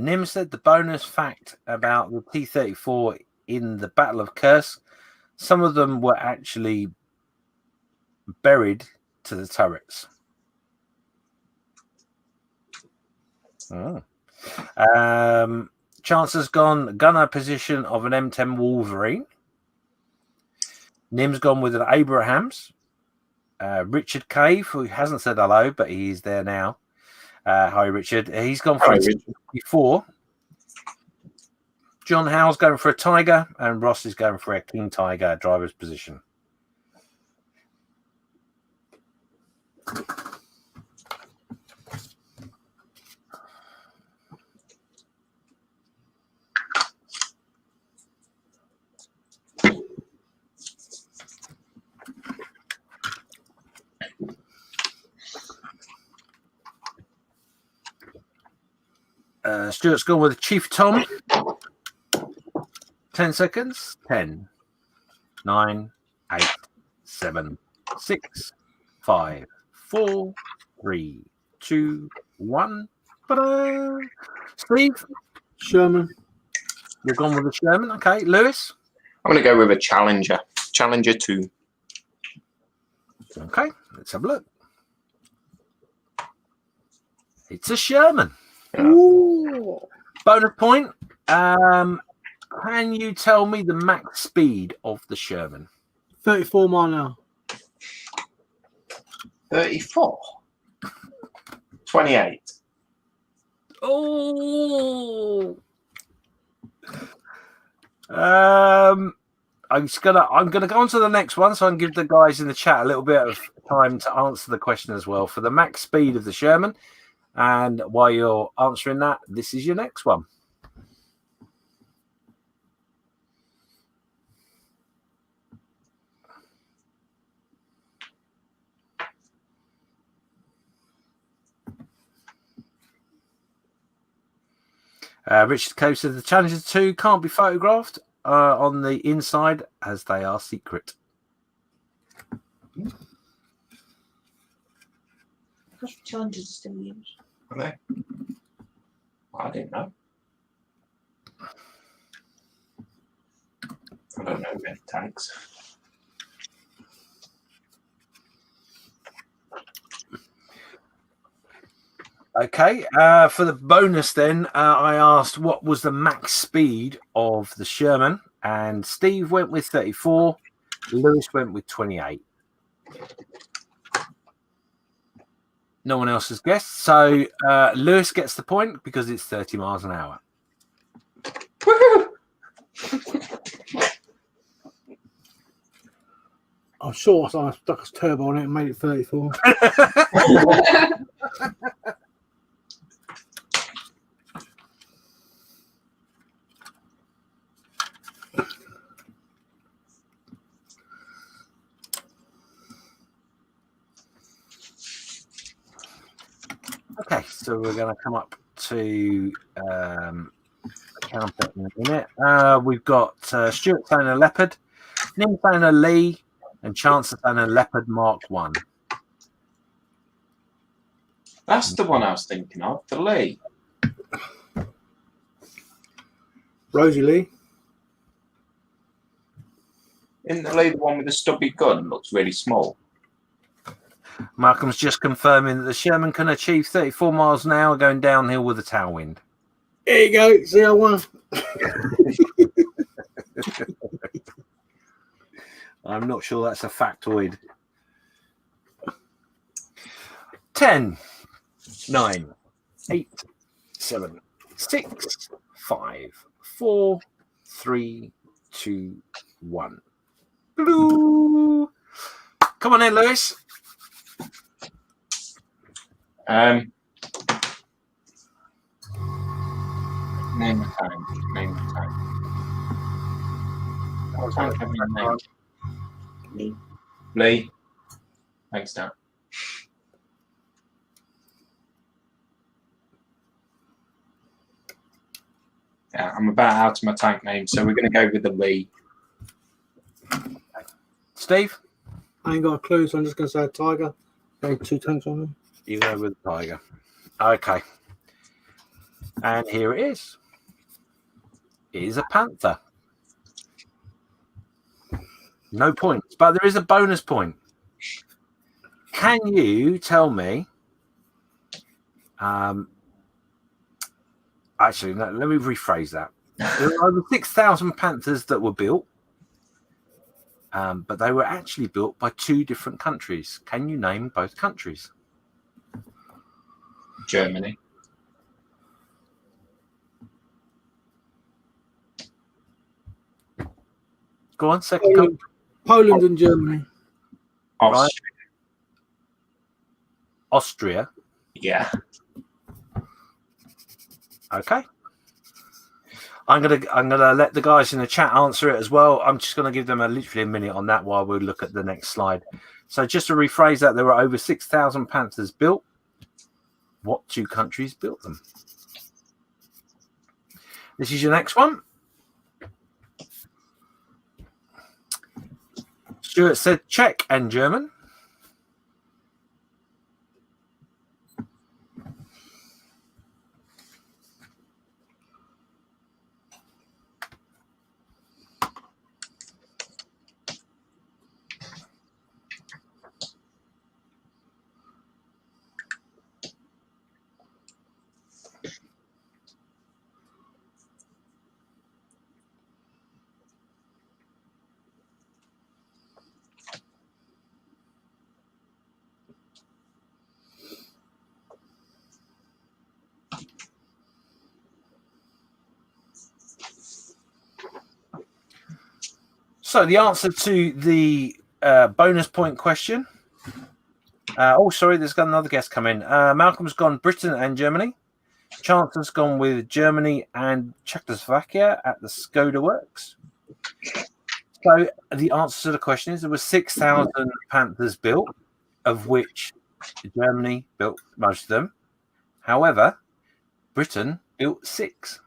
Nim said the bonus fact about the T-34 in the Battle of Kursk, some of them were actually buried to the turrets. Oh. Chancer's gone gunner position of an M10 Wolverine. Nim's gone with an Abrahams. Richard Cave, who hasn't said hello, but he's there now. Hi, Richard. He's gone for a T-34. John Howe's going for a Tiger, and Ross is going for a King Tiger driver's position. Stuart's gone with Chief Tom. 10 seconds. 10, 9, 8, 7, 6, 5, 4, 3, 2, 1. Ta-da! Steve? Sherman. You've gone with a Sherman. Okay. Lewis? I'm going to go with a Challenger. Challenger 2. Okay. Let's have a look. It's a Sherman. Ooh. Bonus point. Can you tell me the max speed of the Sherman? 34 mile an hour. 34. 28. Oh. I'm gonna go on to the next one, so I can give the guys in the chat a little bit of time to answer the question as well for the max speed of the Sherman. And while you're answering that, this is your next one. Richard Cove says the Challenger 2 can't be photographed on the inside as they are secret. Because Challengers are still used. Are they? I didn't know. I don't know many tanks. Okay, for the bonus then, I asked what was the max speed of the Sherman, and Steve went with 34, Lewis went with 28. No one else has guessed, so Lewis gets the point because it's 30 miles an hour. I'm sure I stuck a turbo on it and made it 34. Okay, so we're going to come up to count it in a minute. We've got Stuart saying a Leopard, Neil saying a Lee, and Chancellor saying a Leopard Mark 1. That's the one I was thinking of, the Lee. Rosie Lee. Isn't the Lee the one with the stubby gun? Looks really small. Malcolm's just confirming that the Sherman can achieve 34 miles an hour going downhill with a tailwind. There you go. See, I won. I'm not sure that's a factoid. 10, 9, 8, 7, 6, 5, 4, 3, 2, 1. Blue. Come on in, Lewis. Name the tank. Name the tank. What tank have you named? Lee. Lee. Thanks, Dan. Yeah, I'm about out of my tank name, so we're going to go with the Lee. Steve? I ain't got a clue, so I'm just going to say a Tiger. Got 2 tanks on them. You go with the Tiger. Okay. And here it is. It is a Panther. No points, but there is a bonus point. Can you tell me? Actually, no, let me rephrase that. There were over 6,000 Panthers that were built, but they were actually built by 2 different countries. Can you name both countries? Germany. Go on, second country. Poland and Germany. Austria. Austria. Yeah. Okay. I'm gonna let the guys in the chat answer it as well. I'm just gonna give them literally a minute on that while we look at the next slide. So just to rephrase that, there were over 6,000 Panthers built. What 2 countries built them? This is your next one. Stuart said Czech and German. So the answer to the bonus point question. Sorry, there's got another guest come in. Malcolm's gone Britain and Germany. Chance's gone with Germany and Czechoslovakia at the Skoda Works. So the answer to the question is there were 6,000 Panthers built, of which Germany built most of them. However, Britain built 6.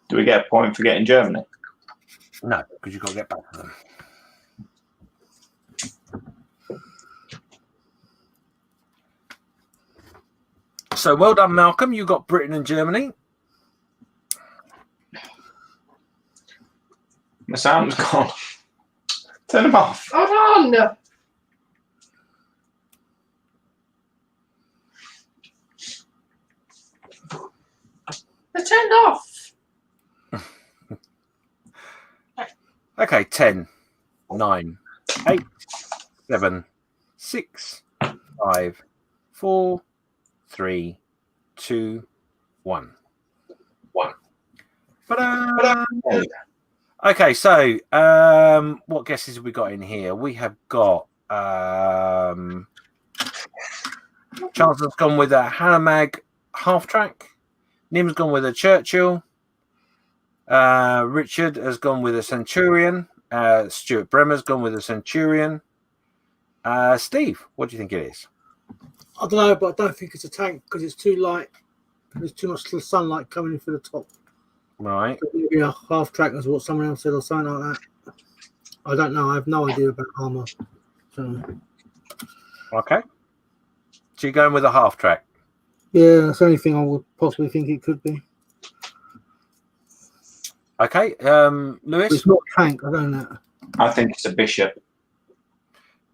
Do we get a point for getting Germany? No, because you've got to get back to them. So well done, Malcolm. You got Britain and Germany. My sound's gone. Turn them off. Hold on. They're turned off. Okay, 10, 9, 8, 7, 6, 5, 4, 3, 2, 1. Okay, so what guesses have we got in here? We have got Charleston's gone with a Hanamag half track. Nim's gone with a Churchill. Richard has gone with a Centurion. Stuart Bremer's gone with a Centurion. Steve, what do you think it is? I don't know, but I don't think it's a tank because it's too light. There's too much sunlight coming in through the top. Right. Maybe a half track is what someone else said or something like that. I don't know. I have no idea about armour. So. Okay. So you're going with a half track? Yeah, that's the only thing I would possibly think it could be. Okay, Lewis? It's not a tank, I don't know. I think it's a bishop.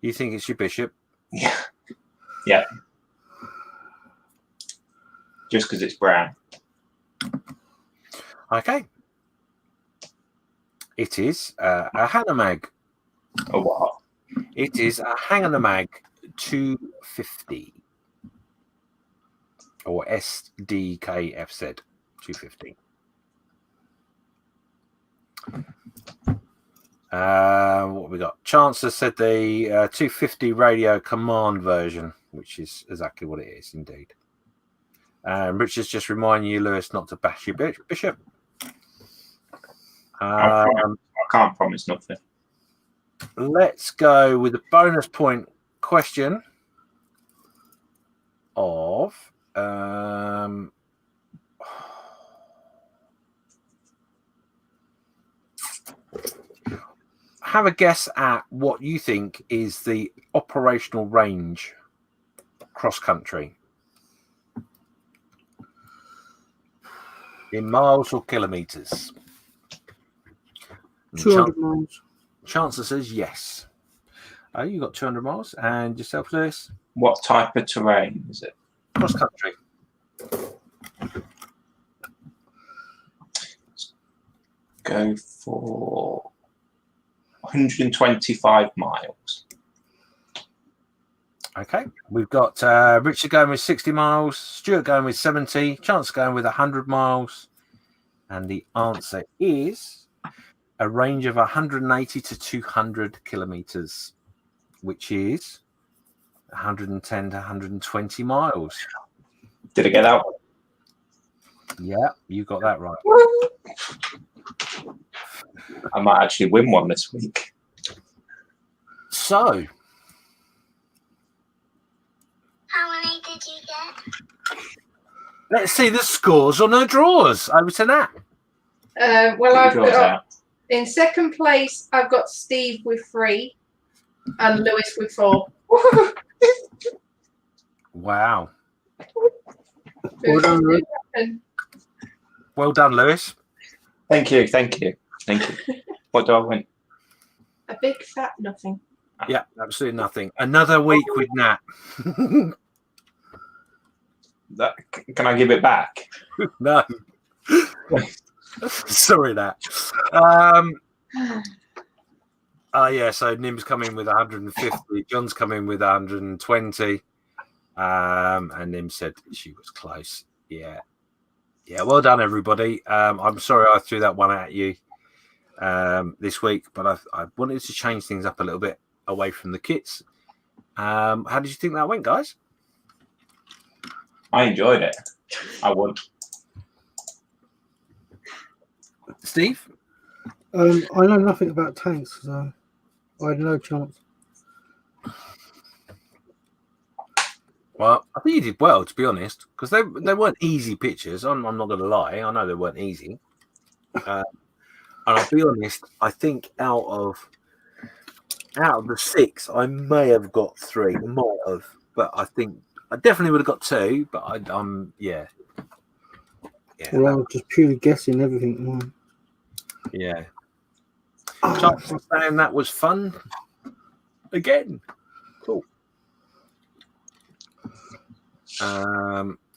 You think it's your bishop? Yeah. Yeah. Just because it's brown. Okay. It is a Hanamag. Oh, what? It is a Hanamag 250. Or SDKFZ 250. What we got? Chancellor said the 250 radio command version, which is exactly what it is, indeed. Richard's just reminding you, Lewis, not to bash your bishop. I can't promise nothing. Let's go with the bonus point question of have a guess at what you think is the operational range cross country in miles or kilometers. 200 miles. Chancellor says yes. You got 200 miles, and yourself, Lewis? What type of terrain is it? Cross country. Go for 125 miles. Okay, we've got Richard going with 60 miles, Stuart going with 70, Chance going with 100 miles, and the answer is a range of 180 to 200 kilometers, which is 110 to 120 miles. Did I get that one? Yeah, you got that right. I might actually win one this week. So, how many did you get? let's see the scores on her drawers. Over to Nat. Well, I've Draws got out. in second place. I've got Steve with 3, and Lewis with 4. Wow. Well done, Lewis. Well done, Lewis. Thank you. What do I win? A big fat nothing. Yeah, absolutely nothing. Another week with Nat. Can I give it back? No. Sorry, Nat. Yeah, so Nim's coming with 150. John's coming with 120. And Nim said she was close. Yeah. Yeah, well done, everybody. I'm sorry I threw that one at you this week, but I wanted to change things up a little bit away from the kits. How did you think that went, guys? I enjoyed it. I would. Steve? I know nothing about tanks, so I had no chance. Well, I think you did well, to be honest, because they weren't easy pictures. I'm not going to lie. I know they weren't easy. And I'll be honest, I think out of the 6, I may have got 3. I might have, but I think I definitely would have got 2. But yeah. Well, I was just purely guessing everything. Yeah. Just saying that was fun. Again, cool.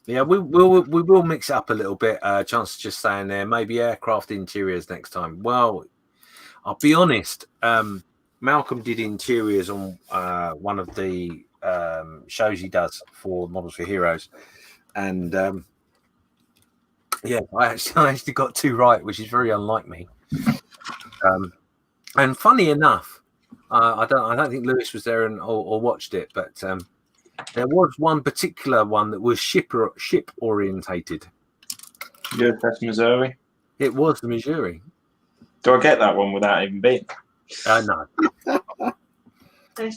Yeah, we will mix it up a little bit. Chance just saying there, maybe aircraft interiors next time. Well, I'll be honest. Malcolm did interiors on one of the shows he does for Models for Heroes, and yeah, I actually got 2 right, which is very unlike me. And funny enough, I don't think Lewis was there or watched it, but there was one particular one that was ship orientated. USS Missouri. It was the Missouri. Do I get that one without even being? No.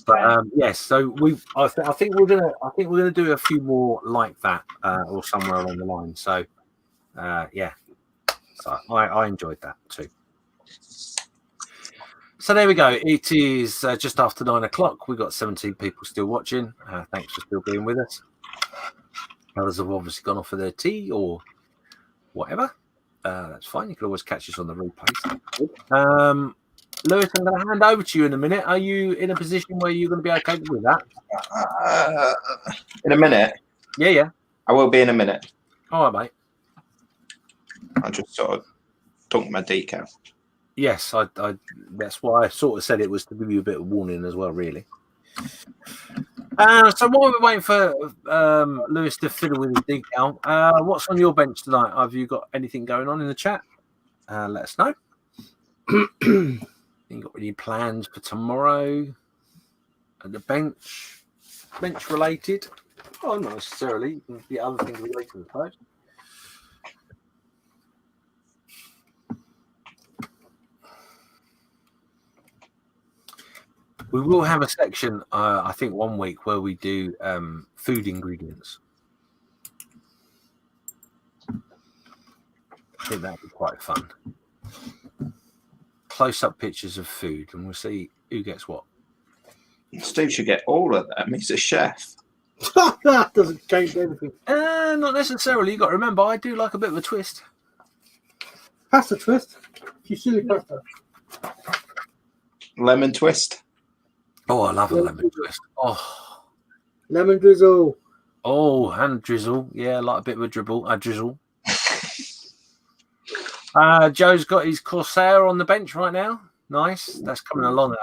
But yes, so I think we're gonna do a few more like that, or somewhere along the line. So yeah, so I enjoyed that too. So there we go. It is just after 9 o'clock. We've got 17 people still watching. Thanks for still being with us. Others have obviously gone off for their tea or whatever. That's fine. You can always catch us on the replays. Lewis, I'm going to hand over to you in a minute. Are you in a position where you're going to be okay with that? In a minute? Yeah. I will be in a minute. All right, mate. I just sort of dunked my decal. Yes, I that's why I sort of said it was to give you a bit of warning as well, really. So while we're waiting for Lewis to fiddle with his decal, what's on your bench tonight? Have you got anything going on in the chat? Let us know. You got any plans for tomorrow at the bench related? Oh, not necessarily. The other things related, I suppose. We will have a section, I think, one week where we do food ingredients. I think that would be quite fun. Close-up pictures of food, and we'll see who gets what. Steve should get all of them. He's a chef. That doesn't change anything. Not necessarily. You got to remember, I do like a bit of a twist. Pasta twist. You silly pasta. Lemon twist. Oh, I love a lemon twist. Oh, lemon drizzle. Oh, and drizzle. Yeah, like a bit of a drizzle. Joe's got his Corsair on the bench right now. Nice. That's coming along.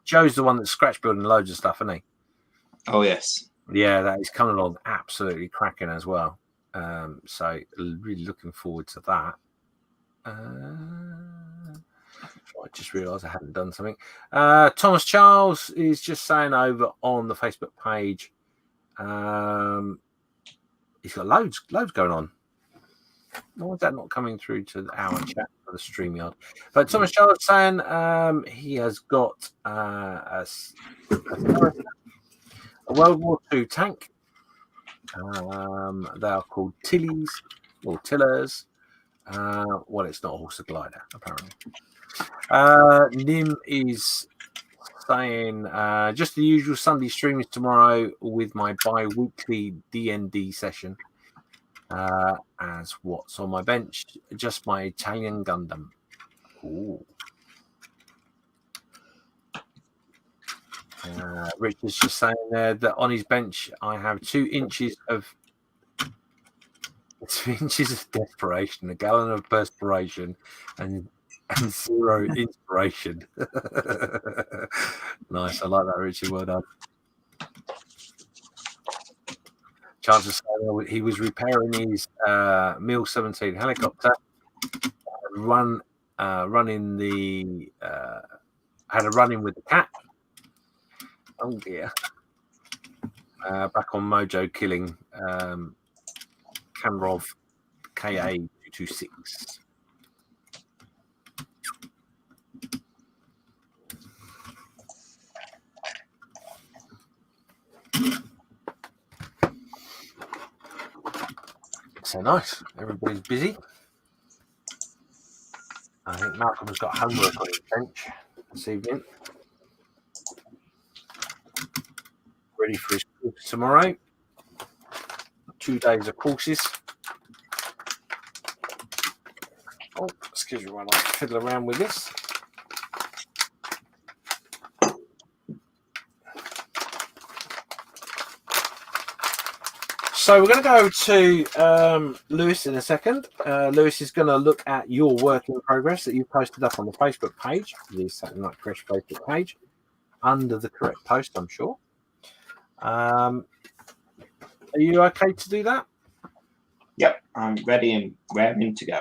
Joe's the one that's scratch building loads of stuff, isn't he? Oh, yes. Yeah, that is coming along absolutely cracking as well. So really looking forward to that. I just realised I hadn't done something. Thomas Charles is just saying over on the Facebook page. He's got loads going on. Why is that not coming through to our chat for the StreamYard? But Thomas Charles saying he has got a World War II tank. They are called Tillies or Tillers. Well, it's not a horse glider, apparently. Nim is saying just the usual Sunday streams tomorrow with my bi-weekly D&D session. As what's on my bench? Just my Italian Gundam. Ooh. Richard's just saying there that on his bench I have 2 inches of desperation, a gallon of perspiration, and 0 inspiration. Nice, I like that, Richard. Well done. Chances say he was repairing his Mil 17 helicopter, running the had a run in with the cat. Oh dear! Back on Mojo killing Kamrov KA 226. So nice. Everybody's busy. I think Malcolm's got homework on his bench this evening. Ready for his course tomorrow. 2 days of courses. Oh, excuse me while I fiddle around with this. So we're going to go to Lewis in a second. Lewis is going to look at your work in progress that you posted up on the Facebook page, the Saturday Night Creche Facebook page, under the correct post, I'm sure. Are you okay to do that? Yep, I'm ready and raring to go.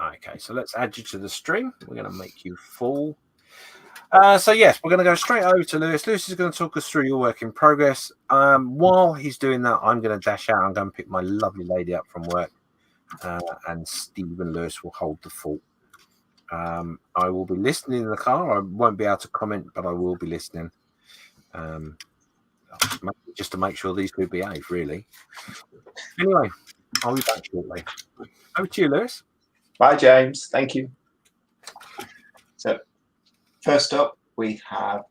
Okay, so let's add you to the stream. We're going to make you full. So yes, we're going to go straight over to Lewis. Lewis is going to talk us through your work in progress. While he's doing that, I'm going to dash out and go and pick my lovely lady up from work, and Steve and Lewis will hold the fort. I will be listening in the car. I won't be able to comment, but I will be listening, just to make sure these two behave, really. Anyway, I'll be back shortly. Over to you, Lewis. Bye, James. Thank you. So, first up, we have,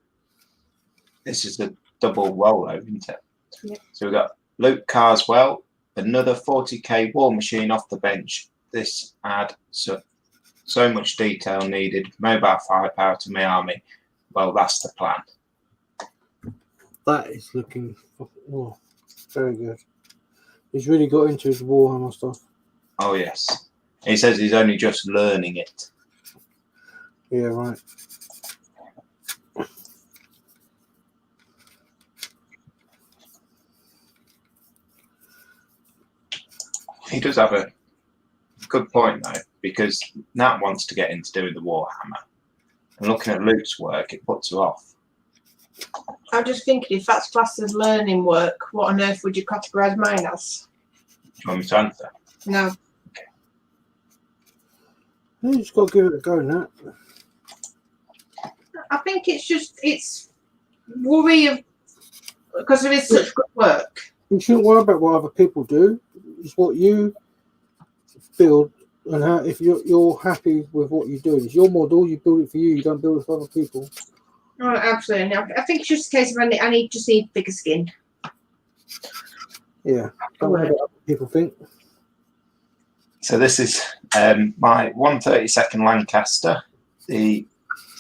this is the double rollover, isn't it? Yep. So we've got Luke Carswell, another 40k war machine off the bench. This had so much detail needed, mobile firepower to my army. Well, that's the plan. That is looking very good. He's really got into his Warhammer stuff. Oh, yes. He says he's only just learning it. Yeah, right. He does have a good point, though, because Nat wants to get into doing the Warhammer. And looking at Luke's work, it puts her off. I'm just thinking, if that's classed as learning work, what on earth would you categorise mine as? Do you want me to answer? No. You just got to give it a go, Nat. I think it's worry of, because there is such good work. You shouldn't worry about what other people do. It's what you build, and how, if you're happy with what you're doing. It's your model. You build it for you. You don't build it for other people. Oh, absolutely. I think it's just a case of I just need bigger skin. Yeah. Don't worry about what other people think. So this is my 132nd Lancaster. The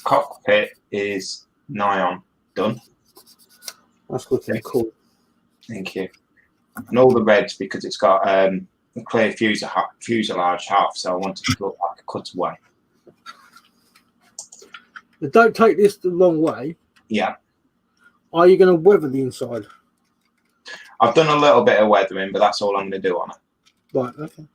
cockpit is nigh on done. That's looking cool. Thank you. And all the reds, because it's got a clear fuselage half, so I want it to look like a cutaway. But don't take this the wrong way. Yeah. Are you going to weather the inside? I've done a little bit of weathering, but that's all I'm going to do on it. Right, okay.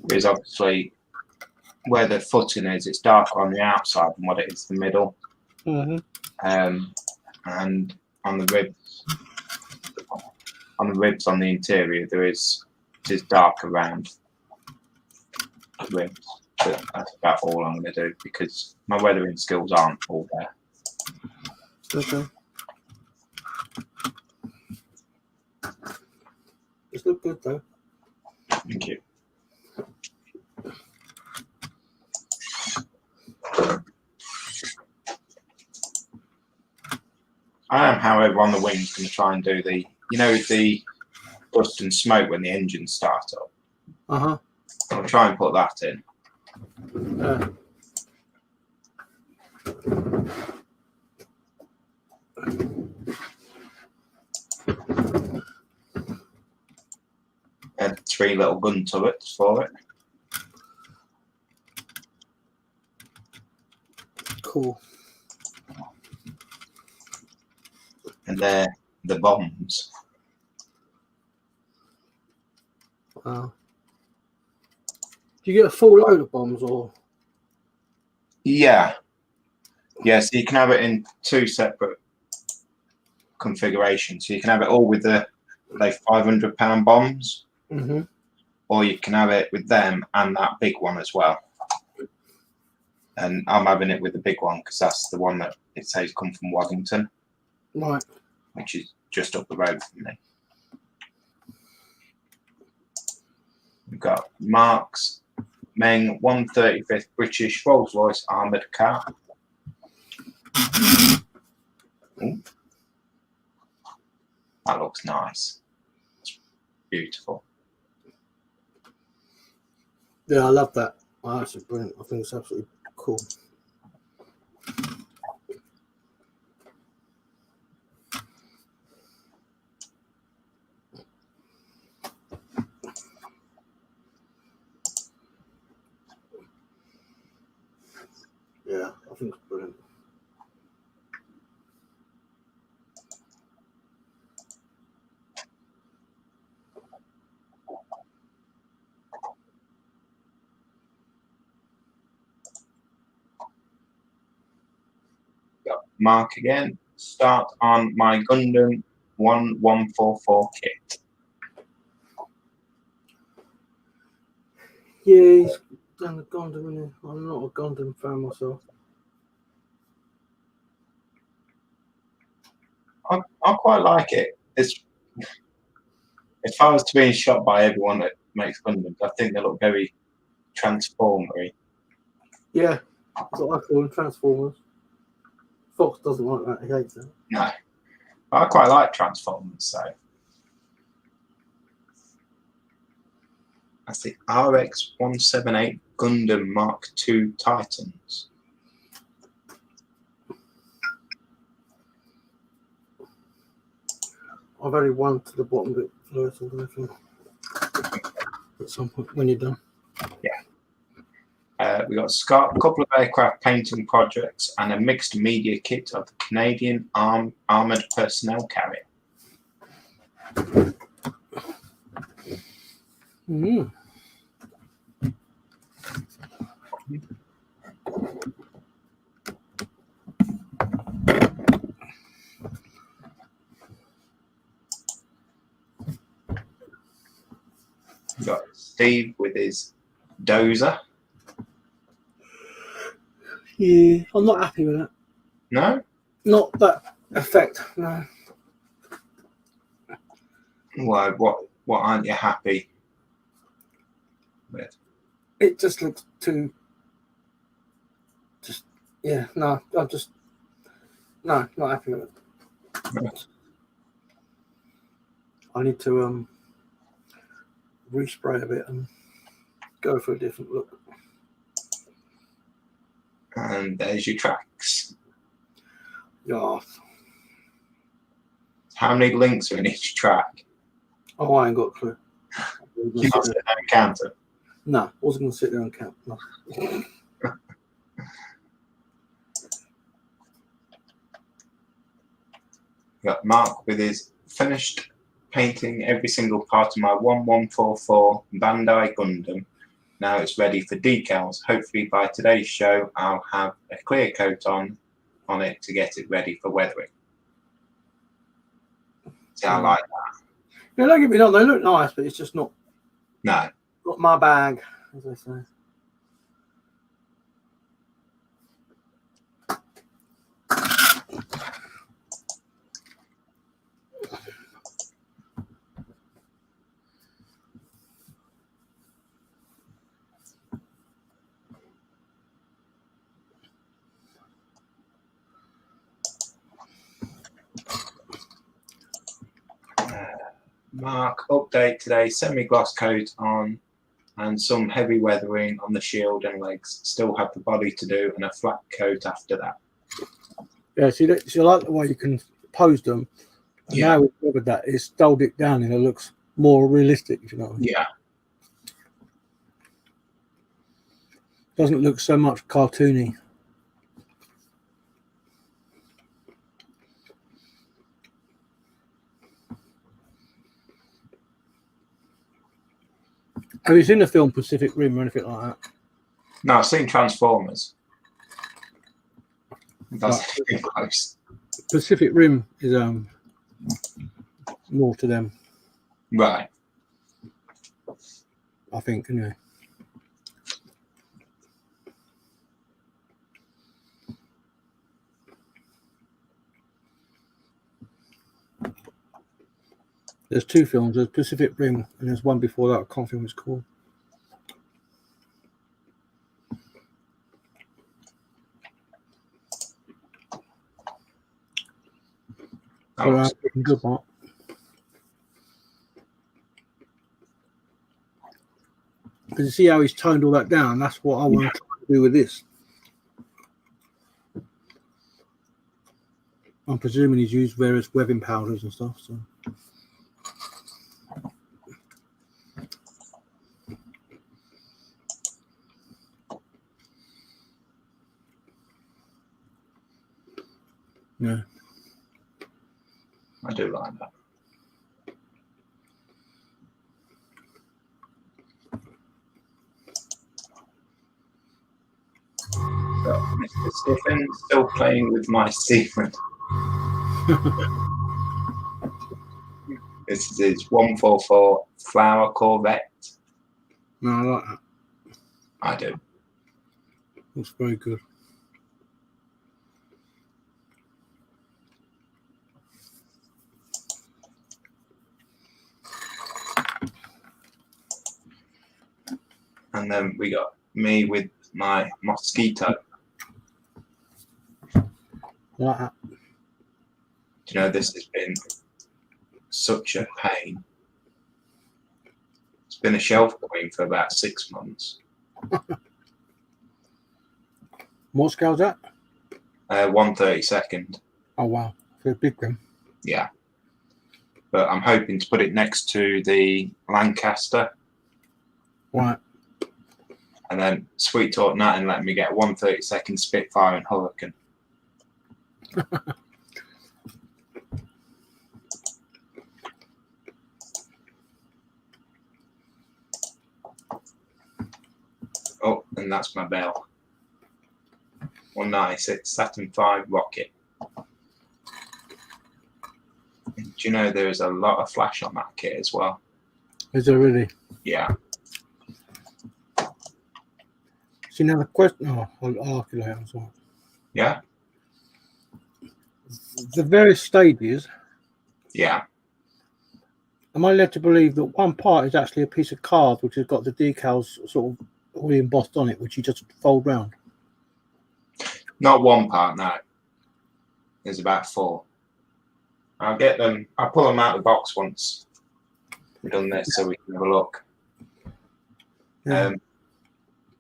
Because obviously where the footing is, it's darker on the outside than what it is the middle. Mm-hmm. And on the ribs on the interior, it is dark around the ribs. But that's about all I'm going to do, because my weathering skills aren't all there. Okay. It's look good though. Thank you. I am, however, on the wings going to try and do the dust and smoke when the engines start up. Uh-huh. I'll try and put that in. 3 little gun turrets for it. Cool. And they're the bombs. Wow. Do you get a full load of bombs or? Yeah. Yeah, so you can have it in 2 separate configurations. So you can have it all with the like £500 bombs, or you can have it with them and that big one as well. And I'm having it with the big one because that's the one that it says come from Waddington, Right. which is just up the road from me. We've got Mark's Meng 135th British Rolls-Royce armoured car. Ooh. That looks nice. It's beautiful. Yeah, I love that. Oh, that's brilliant. I think it's absolutely cool. Yeah, I think it's brilliant. Got Mark again. Start on my Gundam 1144 kit. Yeah, he's done the Gundam, isn't he? I'm not a Gundam fan myself. I quite like it. It's, if I was to be shot by everyone that makes Gundams, I think they look very transformery. Yeah, that's what I call them, Transformers. Fox doesn't like that. He hates it. No, I quite like Transformers. So that's the RX-178 Gundam Mark II Titans. I've only one to the bottom bit, Lewis, I'm going to at some point when you're done. Yeah. We got Scott, a couple of aircraft painting projects, and a mixed media kit of the Canadian Armoured Personnel Carrier. Mm. We got Steve with his dozer. Yeah, I'm not happy with that. No? Not that effect, no. Why? What aren't you happy with? It just looks too. Just yeah, no. I'm just no, not happy with it. No. I need to respray a bit and go for a different look. And there's your tracks. Yeah. How many links are in each track? Oh, I ain't got a clue. You must have a counter. No, I wasn't going to sit there and count. No. We got Mark with his finished painting every single part of my 1144 Bandai Gundam. Now it's ready for decals. Hopefully by today's show I'll have a clear coat on it to get it ready for weathering. So I like that. Yeah, don't get me wrong, they look nice, but it's just not No. my bag, as they say. Mark, update today, semi-gloss coat on and some heavy weathering on the shield and legs. Still have the body to do and a flat coat after that. Yeah, see, I like the way you can pose them. And Yeah. now we've covered that, it's dulled it down and it looks more realistic, if you know what I mean. Yeah, Doesn't look so much cartoony. Have you seen the film Pacific Rim or anything like that? No, I've seen Transformers. That's close. Pacific Rim is more to them, Right. I think, anyway. There's two films. There's Pacific Rim, and there's one before that. I can't think what it's called. Good part. Because you see how he's toned all that down. That's what I want to try to do with this. I'm presuming he's used various webbing powders and stuff. So. Yeah. I do like that. So, Mr. Stephen, still playing with my Stephen. This is 144 Flower Corvette. No, I like that. I do. Looks very good. And then we got me with my Mosquito. I like that. Do you know, this has been such a pain. It's been a shelf queen for about 6 months. What scale's that? 1/32. Oh, wow. For a big one. Yeah. But I'm hoping to put it next to the Lancaster. Right. And then Sweet Talk Nat and let me get 1/32 Spitfire and Hurricane. Oh, and that's my bell. 196 Saturn V rocket. Do you know there is a lot of flash on that kit as well? Is there really? Yeah. So now the question. Oh, I'll ask you later as well. Yeah? The various stages. Yeah. Am I led to believe that one part is actually a piece of card which has got the decals sort of already embossed on it, which you just fold round? Not one part, no. There's about 4. I'll get them. I'll pull them out of the box once we've done this so we can have a look. Yeah.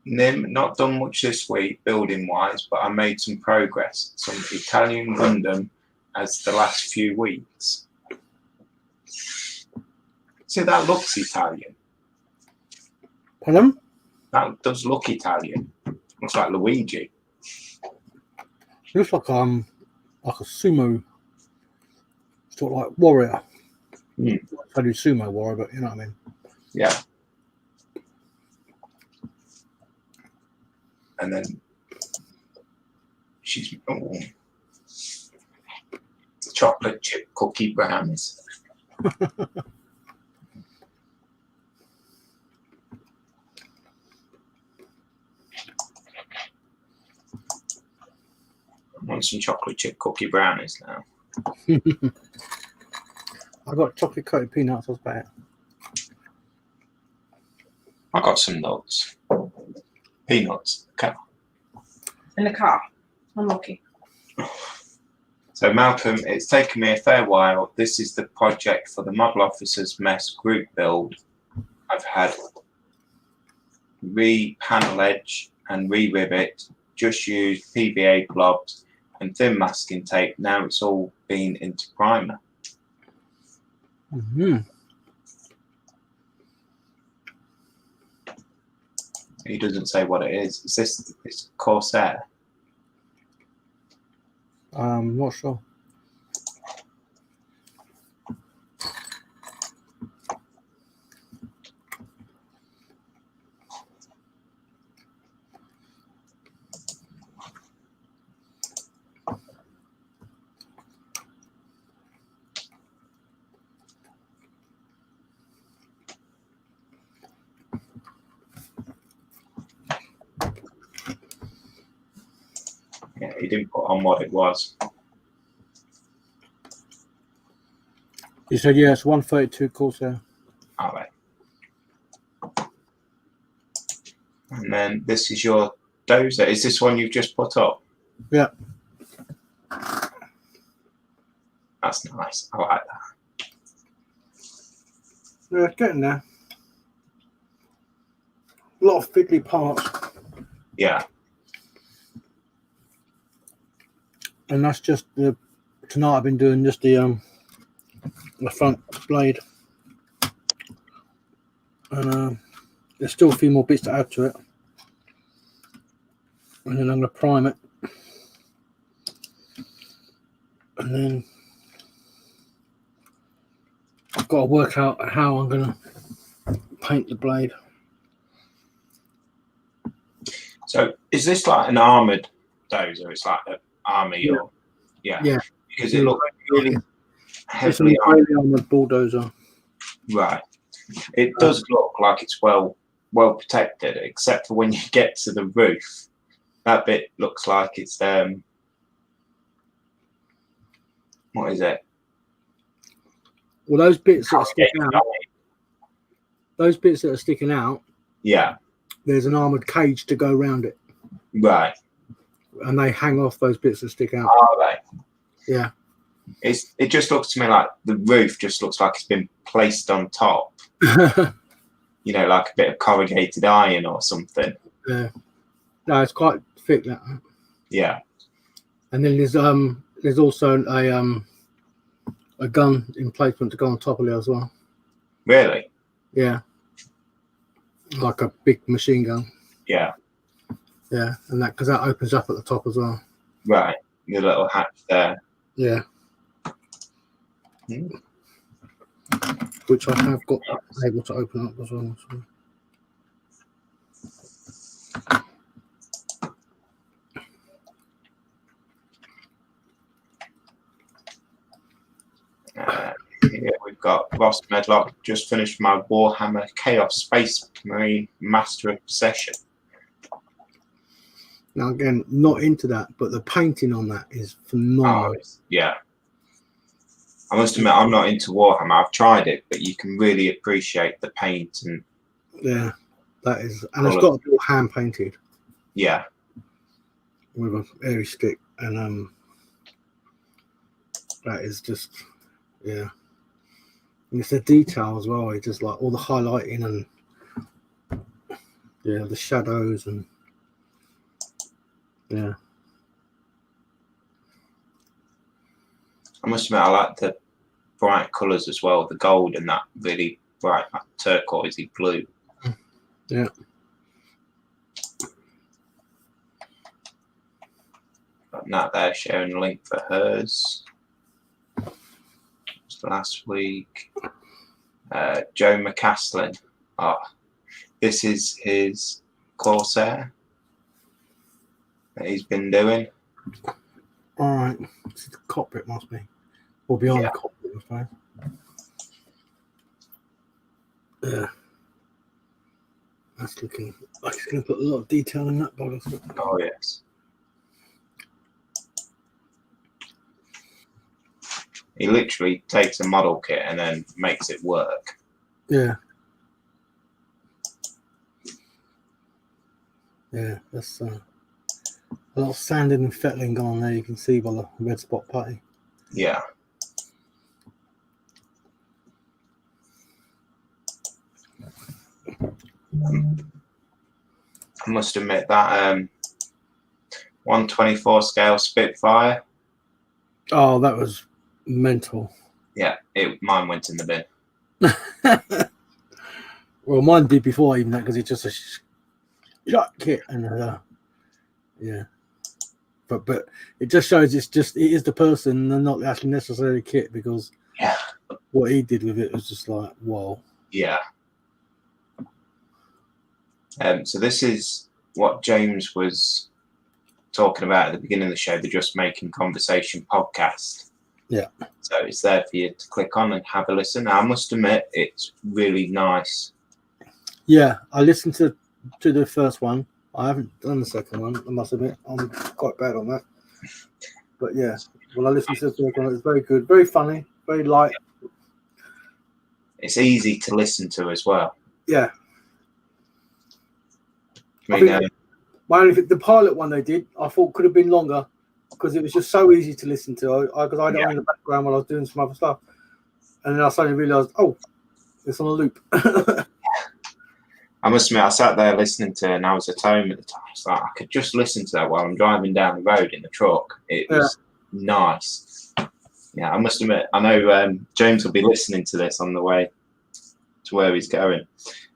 Nim, not done much this week building wise, but I made some progress. Some Italian Gundam as the last few weeks. See, that looks Italian. Pardon? That does look Italian. Looks like Luigi. Looks like a sumo, sort of like warrior. I do sumo warrior, but you know what I mean. Yeah. And then she's chocolate chip cookie brownies. I want some chocolate chip cookie brownies now. I got chocolate coated peanuts. That's about it. I got some nuts. Peanuts. Okay. In the car. I'm lucky. So Malcolm, it's taken me a fair while. This is the project for the Model Officers Mess group build. I've had re-panel edge and re-rivet, just used PVA blobs and thin masking tape. Now it's all been into primer. Mm-hmm. He doesn't say what it is. Is this it's Corsair? Not sure. Yeah, he didn't put on what it was. You said, yeah, it's 132 Corsair. All right. And then this is your dozer. Is this one you've just put up? Yeah. That's nice. I like that. Yeah, getting there. A lot of fiddly parts. Yeah. And that's just the tonight I've been doing just the front blade. And there's still a few more bits to add to it. And then I'm gonna prime it. And then I've got to work out how I'm gonna paint the blade. So is this like an armoured dozer? It's like an army or yeah. Because it looks really heavily armored bulldozer. Right. It does look like it's well protected, except for when you get to the roof. That bit looks like it's what is it? Well, those bits that are sticking out. Those bits that are sticking out. Yeah. There's an armored cage to go around it. Right. And they hang off those bits that stick out. Are they? Yeah. It just looks to me like the roof just looks like it's been placed on top. You know, like a bit of corrugated iron or something. Yeah. No, it's quite thick, that. Yeah. And then there's also a gun emplacement to go on top of it as well. Really? Yeah. Like a big machine gun. Yeah. Yeah, and that because that opens up at the top as well. Right. Your little hatch there. Yeah. Which I have got able to open up as well. So. Here we've got Ross Medlock, just finished my Warhammer Chaos Space Marine Master of Possession. Now again, not into that, but the painting on that is phenomenal. Oh, yeah. I must admit, I'm not into Warhammer. I've tried it, but you can really appreciate the paint and yeah, that is, and it's got to be hand painted. Yeah, with a airy stick, and that is just yeah. And it's the detail as well. It's just like all the highlighting and yeah, the shadows and yeah. I must admit, I like the bright colours as well. The gold and that really bright like, turquoisey blue. Yeah. Got Nat there sharing a link for hers. Last week. Joe McCaslin. Oh, this is his Corsair that he's been doing. All right. The cockpit must be. Or beyond the cockpit, I suppose. Yeah. That's looking like it's going to put a lot of detail in that body. Oh, yes. He literally takes a model kit and then makes it work. Yeah. Yeah, that's a lot of sanding and fettling going on there. You can see by the red spot putty. Yeah. I must admit that 124 scale Spitfire. Oh, that was mental. Yeah, mine went in the bin. Well, mine did before even that because it's just shut kit, and yeah. But it just shows it is the person and not actually necessarily kit, because Yeah. what he did with it was just like, whoa. Yeah. So this is what James was talking about at the beginning of the show, the Just Making Conversation podcast. Yeah. So it's there for you to click on and have a listen. I must admit, it's really nice. Yeah, I listened to the first one. I haven't done the second one, I must admit. I'm quite bad on that. But yeah, well, I listened to the second one. It was very good, very funny, very light. It's easy to listen to as well. Yeah. I mean, My only the pilot one they did, I thought could have been longer, because it was just so easy to listen to. Because I had it on in the background while I was doing some other stuff, and then I suddenly realised, oh, it's on a loop. I must admit, I sat there listening to it, and I was at home at the time. It's like I could just listen to that while I'm driving down the road in the truck. It was nice. Yeah, I must admit, I know James will be listening to this on the way to where he's going.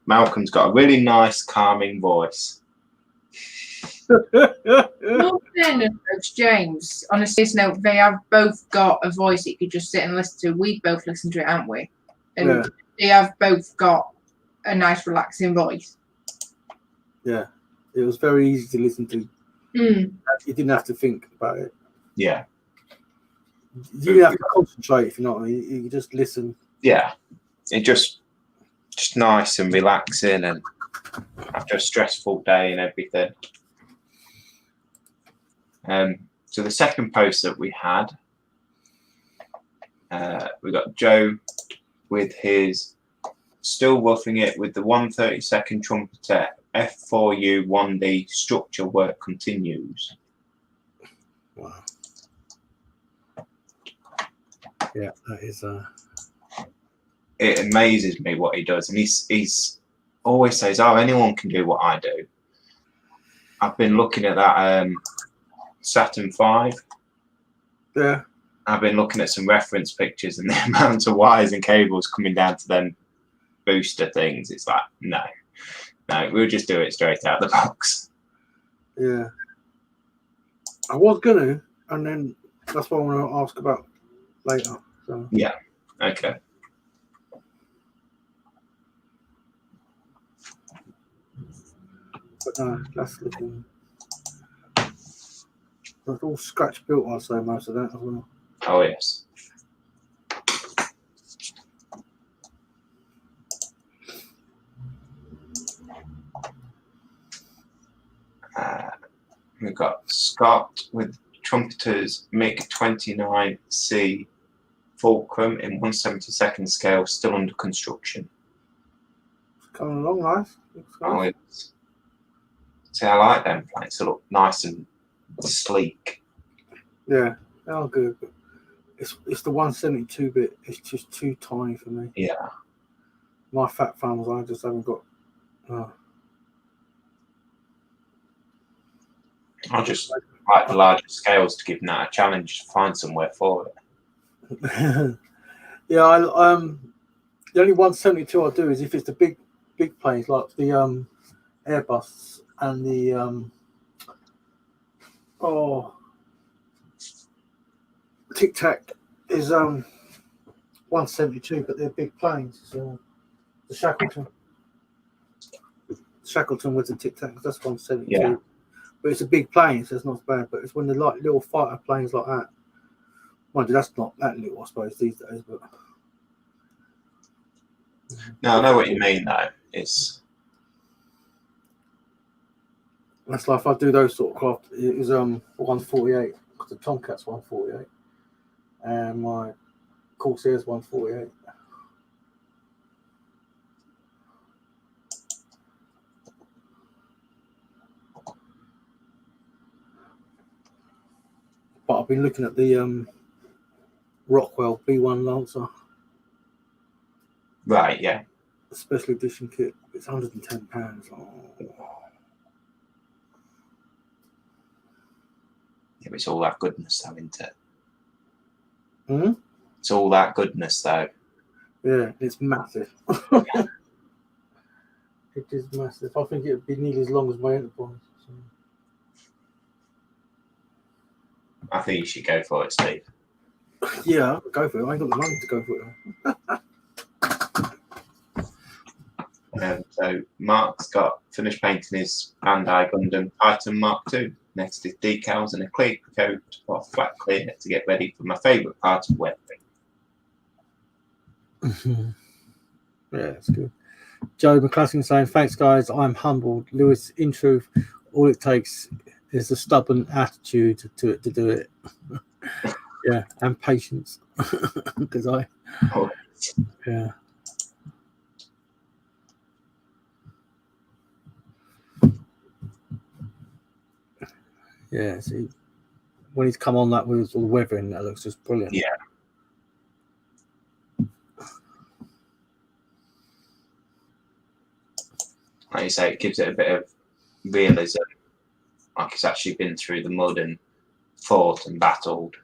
Malcolm's got a really nice, calming voice. Not fairness, Coach James. On a serious note, they have both got a voice that you could just sit and listen to. We both listen to it, haven't we? And they have both got a nice, relaxing voice. Yeah, it was very easy to listen to. You didn't have to think about it. Yeah. You didn't have to concentrate, if you know what I mean. You just listen. Yeah. It just nice and relaxing, and after a stressful day and everything. So the second post that we had, we got Joe with his still roughing it with the 132nd trumpeter F4U 1D structure work continues. Wow. Yeah, that is. It amazes me what he does, and he's always says, "Oh, anyone can do what I do." I've been looking at that Saturn V. Yeah. I've been looking at some reference pictures, and the amount of wires and cables coming down to them booster things. It's like, no, we'll just do it straight out of the box. Yeah. I was gonna, and then that's what I want to ask about later. So. Yeah. Okay. But no, that's looking. It's all scratch built, I'd say, most of that as well. Oh yes. We've got Scott with trumpeters MiG-29C Fulcrum in 1/72 scale, still under construction. It's coming along nice. Oh, it's. See, I like them planes. They look nice and sleek. Yeah, they are good. But it's the 172-bit. It's just too tiny for me. Yeah. My fat thumbs, I just haven't got. I just like the larger scales to give that a challenge to find somewhere for it. Yeah, the only 172 I do is if it's the big planes like the Airbus and the Tic Tac is 172, but they're big planes. So the Shackleton with the Tic Tac, that's 172. Yeah. But it's a big plane, so it's not bad. But it's when they're like little fighter planes like that. Mind you, that's not that little, I suppose, these days. But No, I know what you mean, though. It's. that's like if I do those sort of craft, it is 148 because the Tomcat's 148, and my Corsair's 148. But I've been looking at the Rockwell B1 Lancer. Right, yeah. Special edition kit. It's £110. Oh. Yeah, but it's all that goodness, though, isn't it? Hmm? It's all that goodness, though. Yeah, it's massive. It is massive. I think it would be nearly as long as my Enterprise. So. I think you should go for it, Steve. Yeah, I'll go for it. I ain't got the money to go for it. So Mark's got finished painting his Bandai Gundam Titan Mark II. Next is decals and a clear coat or flat clear to get ready for my favourite part of weathering. Yeah, that's good. Joe McClassen saying, thanks guys, I'm humbled. Lewis, in truth, all it takes is a stubborn attitude to do it. Yeah, and patience. Because yeah. Yeah, see, when he's come on that with all the weathering, that looks just brilliant. Yeah. Like you say, it gives it a bit of realism, like it's actually been through the mud and fought and battled.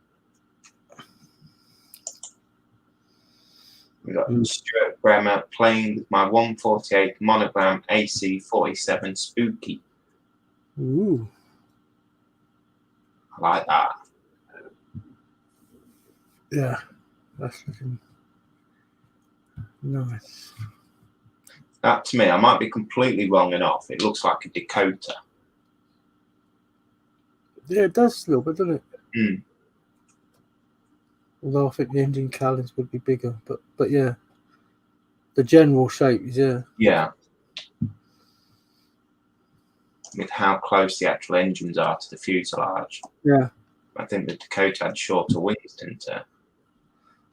We've got Stuart Bremer playing with my 148 monogram AC-47 Spooky. Ooh. I like that. Yeah, that's looking nice. That, to me, I might be completely wrong enough. It looks like a Dakota. Yeah, it does a little bit, doesn't it? Mm. Although I think the engine cowlings would be bigger, but yeah, the general shape is Yeah. With how close the actual engines are to the fuselage. Yeah. I think the Dakota had shorter wings, didn't it?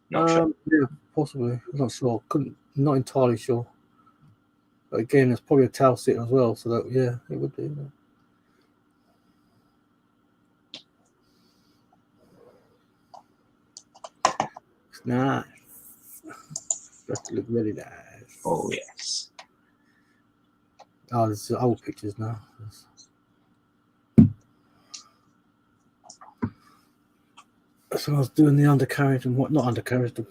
Not sure. Yeah, possibly. I'm not sure. Not entirely sure. But again, there's probably a tail seat as well, so that yeah, it would be. It's nice. That to look really nice. Oh yes. Oh, there's old pictures now. So I was doing the undercarriage and what? Not undercarriage, the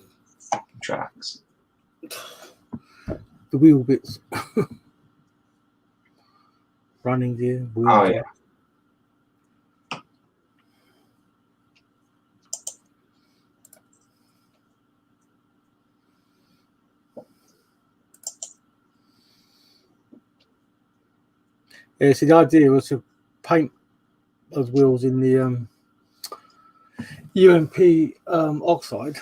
Tracks. wheel bits. Running gear. Oh yeah. Yeah, so the idea was to paint those wheels in the UMP oxide.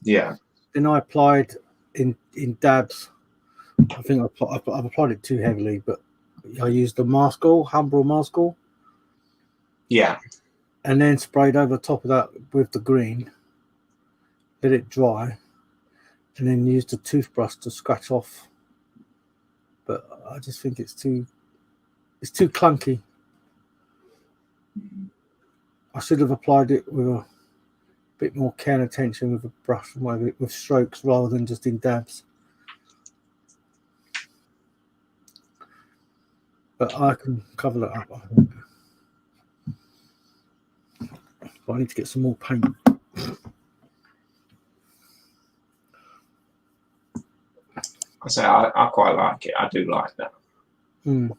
Yeah. Then I applied in dabs. I think I've applied it too heavily, but I used the Maskell, Humbrol Maskell. Yeah. And then sprayed over the top of that with the green. Let it dry. And then used a toothbrush to scratch off. But I just think it's too clunky. I should have applied it with a bit more care and attention with a brush, with strokes rather than just in dabs. But I can cover that up, I think. But I need to get some more paint. I say I quite like it. I do like that. Mm.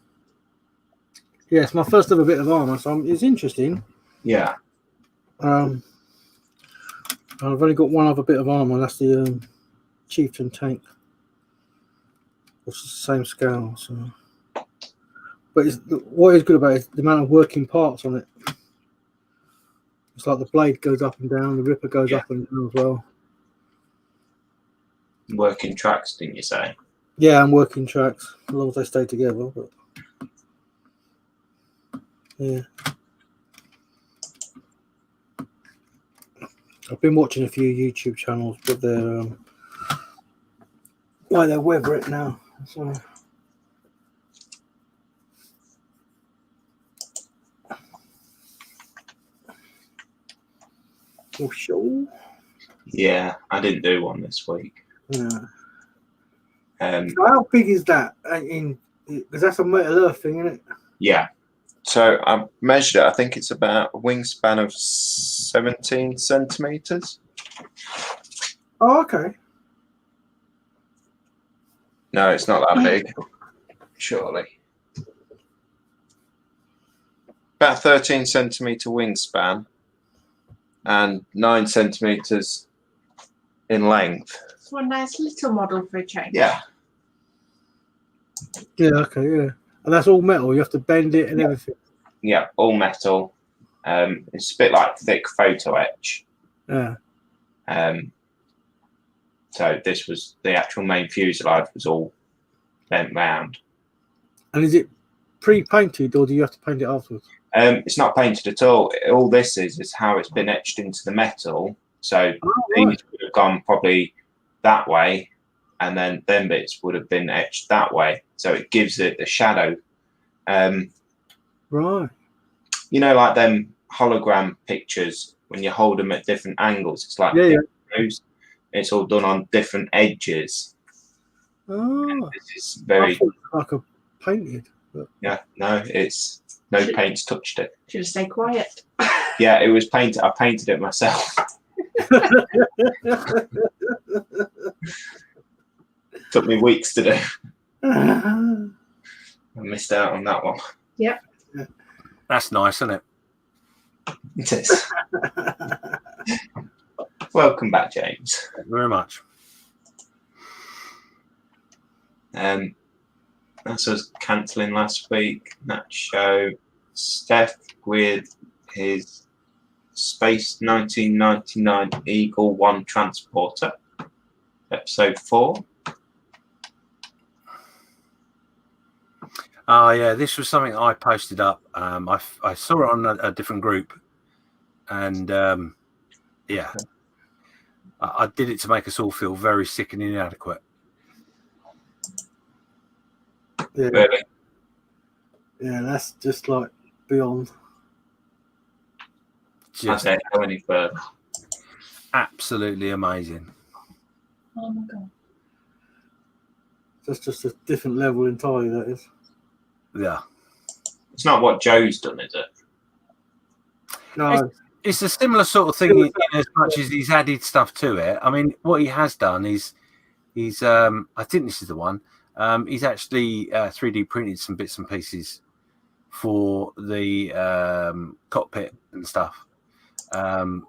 Yeah, it's my first ever bit of armour, so it's interesting. Yeah. I've only got one other bit of armour, and that's the Chieftain tank, which is the same scale. So, but what is good about it is the amount of working parts on it. It's like the blade goes up and down, the ripper goes up and down as well. Working tracks, didn't you say? Yeah, and working tracks, as long as they stay together. But yeah. I've been watching a few YouTube channels, but they're they're weather it now. So. For sure. Yeah, I didn't do one this week. Yeah. So how big is that? Because that's a Metal Earth thing, isn't it? Yeah. So I measured it. I think it's about a wingspan of 17 centimeters. Oh, okay. No, it's not that big. surely. About 13 centimetre wingspan and 9 centimetres in length. It's one nice little model for a change. Yeah. Yeah, okay, yeah. And that's all metal. You have to bend it and everything. Yeah, all metal. It's a bit like thick photo etch. Yeah. So this was the actual main fuselage was all bent round. And is it pre-painted or do you have to paint it afterwards? It's not painted at all. All this is how it's been etched into the metal. So these would have gone probably that way, and then them bits would have been etched that way. So it gives it the shadow. Right. You know, like them hologram pictures when you hold them at different angles. It's like photos. It's all done on different edges. Oh, this is very like a painted. But... Yeah, no, it's no paint's touched it. Should have stayed quiet. Yeah, it was painted. I painted it myself. Took me weeks to do. I missed out on that one. Yep. That's nice, isn't it? It is. Welcome back, James. Thank you very much. That's us cancelling last week. That show, Steph with his Space 1999 Eagle 1 transporter, episode 4. Oh yeah, this was something I posted up. I saw it on a different group, and yeah, I did it to make us all feel very sick and inadequate. Yeah. Really? Yeah, that's just like beyond. Just I don't go any further. absolutely amazing. Oh my god. That's just a different level entirely, that is. Yeah. It's not what Joe's done, is it? No. It's a similar sort of thing in as much as he's added stuff to it. I mean, what he has done is he's I think this is the one. He's actually 3D printed some bits and pieces for the cockpit and stuff. But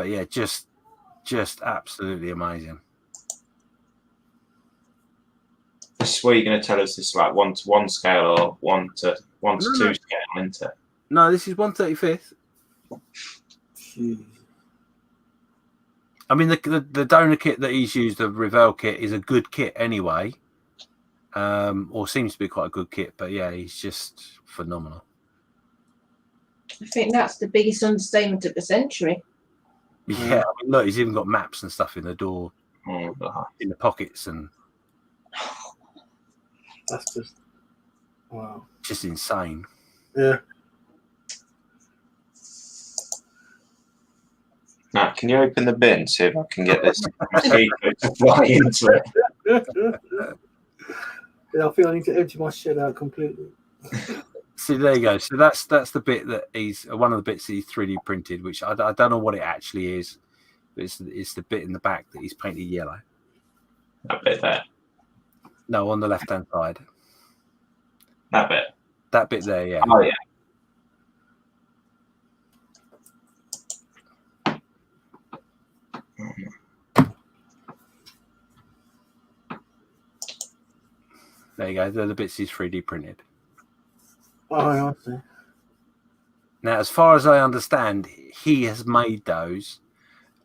yeah, just absolutely amazing. This is where you're going to tell us this is like 1:1 scale or 1:2 scale, isn't it? No, this is 1/35th. Jeez. I mean, the donor kit that he's used, the Revell kit, is a good kit anyway, or seems to be quite a good kit. But yeah, he's just phenomenal. I think that's the biggest understatement of the century. Yeah, I mean, look, he's even got maps and stuff in the door, Oh, God. in the pockets, and That's just wow. just insane. Yeah. Now, can you open the bin, see if I can get this mosquito to fly into it? Yeah, I think I need to empty my shit out completely. See, there you go. So that's the bit that he's one of the bits that he's 3D printed, which I don't know what it actually is, but it's the bit in the back that he's painted yellow. That bit there. No, on the left hand side. That bit. That bit there, yeah. Oh, yeah. There you go. They're the bits he's 3D printed. Oh, I see. Now, as far as I understand, he has made those.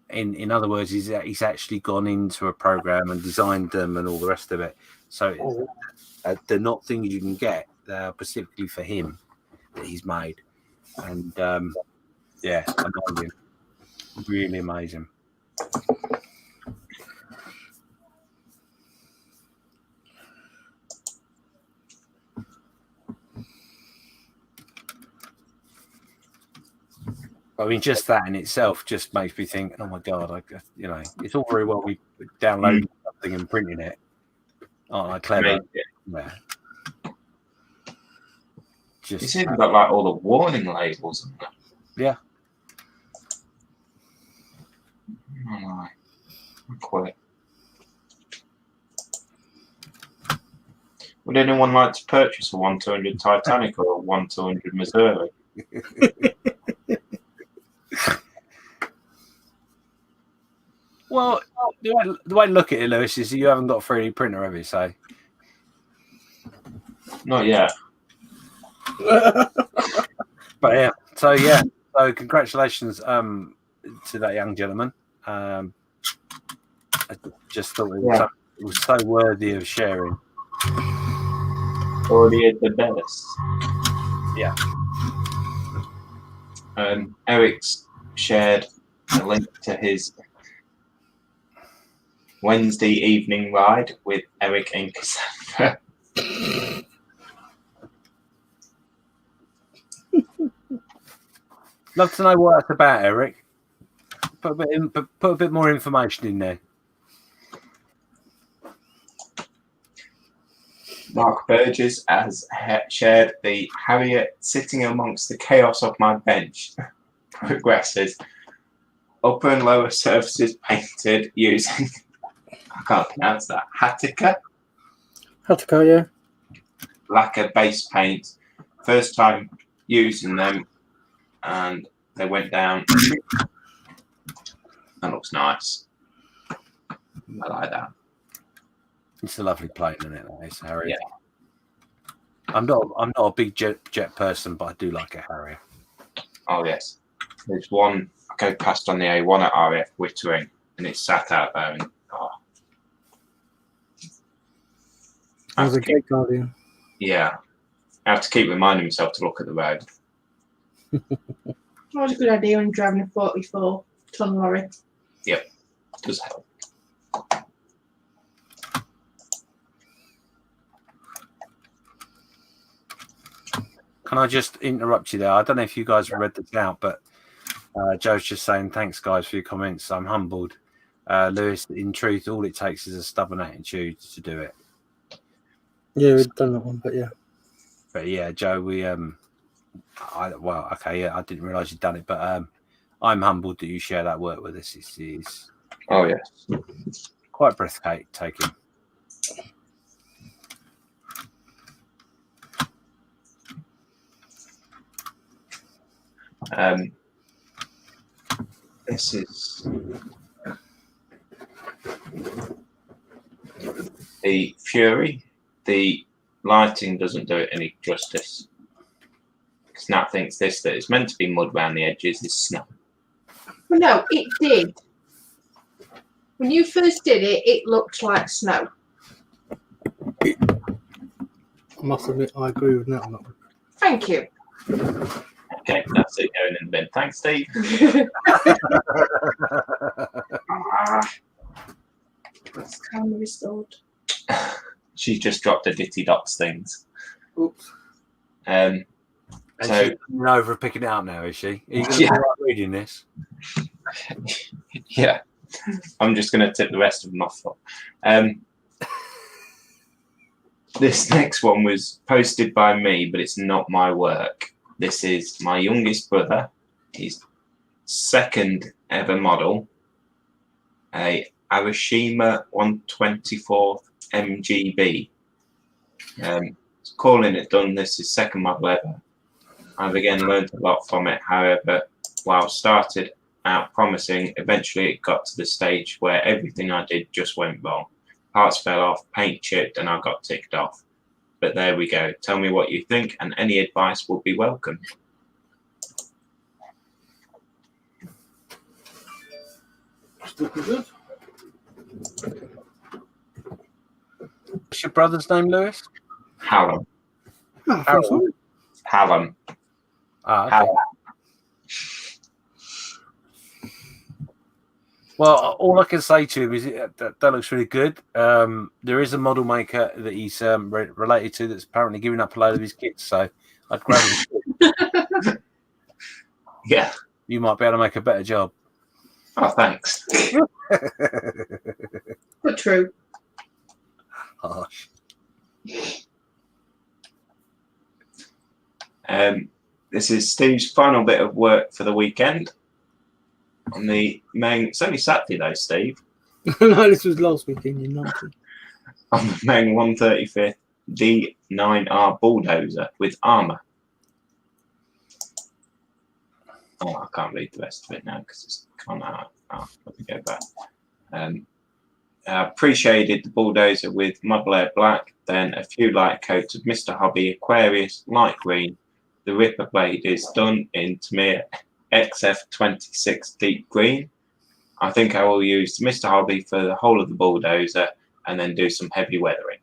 In other words, he's actually gone into a program and designed them and all the rest of it. So they're not things you can get. They're specifically for him that he's made. And yeah, amazing. Really amazing. I mean, just that in itself just makes me think, oh my God, it's all very well we downloading something and printing it. Aren't I clever? Yeah. It's even got like all the warning labels and that. Yeah. Oh my. I quit. Would anyone like to purchase a 1-200 Titanic or a 1-200 Missouri? Well, the way to look at it, Lewis, is you haven't got a 3D printer, have you? So, Not yet. but yeah. So congratulations to that young gentleman. I just thought it was so worthy of sharing. Already at the best. Yeah. Eric's shared a link to his Wednesday evening ride with Eric and Cassandra. Love to know what that's about, Eric. Put a bit more information in there. Mark Burgess has shared the Harriet sitting amongst the chaos of my bench progresses. Upper and lower surfaces painted using, I can't pronounce that, Hattika Yeah. lacquer base paint. First time using them, and they went down. That looks nice. I like that. It's a lovely plane, isn't it? That is, Harry. Yeah. I'm not a big jet person, but I do like a Harrier. Oh yes. There's one I go past on the A1 at RAF Wittering, and it's sat out there, and That was a great Guardian. yeah, I have to keep reminding myself to look at the road. That was a good idea when driving a 44-ton lorry. Yep, does help. Can I just interrupt you there? I don't know if you guys read this out, but Joe's just saying, thanks, guys, for your comments. I'm humbled. Lewis, in truth, all it takes is a stubborn attitude to do it. Yeah, we've done that one, but yeah. But yeah, Joe, I didn't realise you'd done it, but I'm humbled that you share that work with us. It's Oh yes. quite breathtaking. This is the Fury. The lighting doesn't do it any justice. Snap thinks that it's meant to be mud around the edges is snow. Well, no, it did. When you first did it, it looked like snow. I must admit, I agree with that on that one. Thank you. Okay, that's it going in the bin. Thanks, Steve. That's kind of restored. She's just dropped her Ditty Dots things. Oops. And So she's over picking it out now, is she? Are you going to Yeah. reading this? yeah, I'm just going to tip the rest of them off. This next one was posted by me, but it's not my work. This is my youngest brother. His second ever model, a Arashima 124 MGB. Calling it done. This is second model ever. I've again learned a lot from it. However, while started out promising, eventually it got to the stage where everything I did just went wrong. Parts fell off, paint chipped, and I got ticked off. But there we go. Tell me what you think, and any advice will be welcome. What's your brother's name, Lewis? Hallam. Oh, thanks, mate. Hallam. Ah, okay. Hallam. Well, all I can say to him is that looks really good. There is a model maker that he's related to that's apparently giving up a load of his kits, so I'd grab him. Yeah. You might be able to make a better job. Oh, thanks. But true. Harsh. This is Steve's final bit of work for the weekend. On the main, it's only Saturday though, Steve. No, this was last weekend, you numpty. On the main 135th D9R bulldozer with armor. Oh, I can't read the rest of it now because it's gone out. Oh, let me go back. Pre-shaded the bulldozer with Model Air Black, then a few light coats of Mr. Hobby Aquarius light green. The Ripper blade is done in Tamir XF26 deep green. I think I will use Mr. Hobby for the whole of the bulldozer and then do some heavy weathering.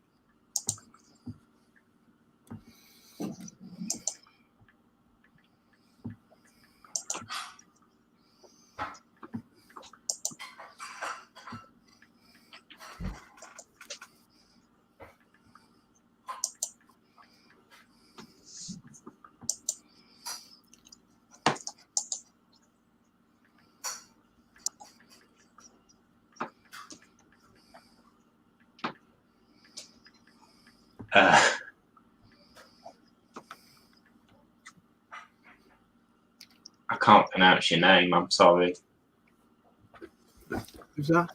I can't pronounce your name, I'm sorry. Who's that?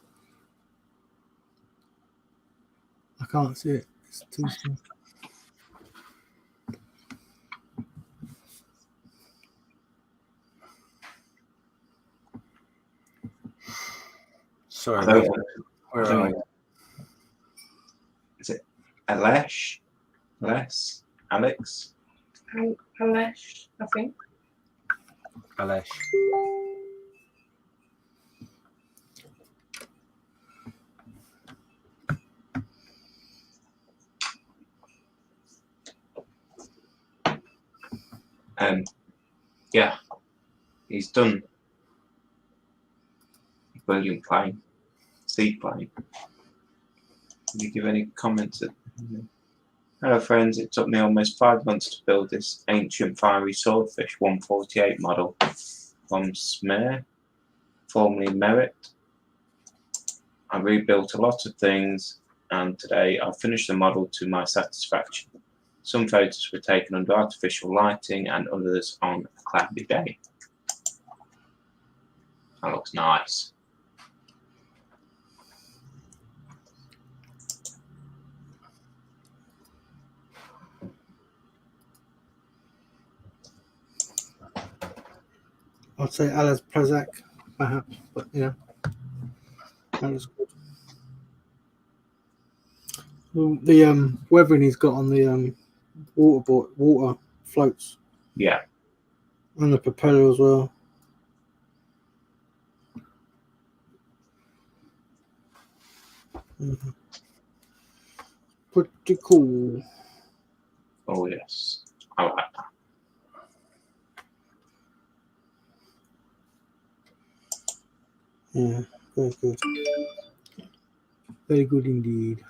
I can't see it. It's too small. Sorry. Where are you? Is it Alesh? Les? Alex? Alesh, I think. Alesh. Yeah, he's done a brilliant plane, seaplane. Can you give any comments? Hello friends, it took me almost 5 months to build this ancient fiery swordfish 148 model from Smear, formerly Merit. I rebuilt a lot of things and today I finished the model to my satisfaction. Some photos were taken under artificial lighting and others on a cloudy day. That looks nice. I'd say Alice Plazak, perhaps, but yeah, that was good. Well, the weathering he's got on the water floats. Yeah. And the propeller as well. Mm-hmm. Pretty cool. Oh yes, I like that. Yeah, very good. Very good indeed.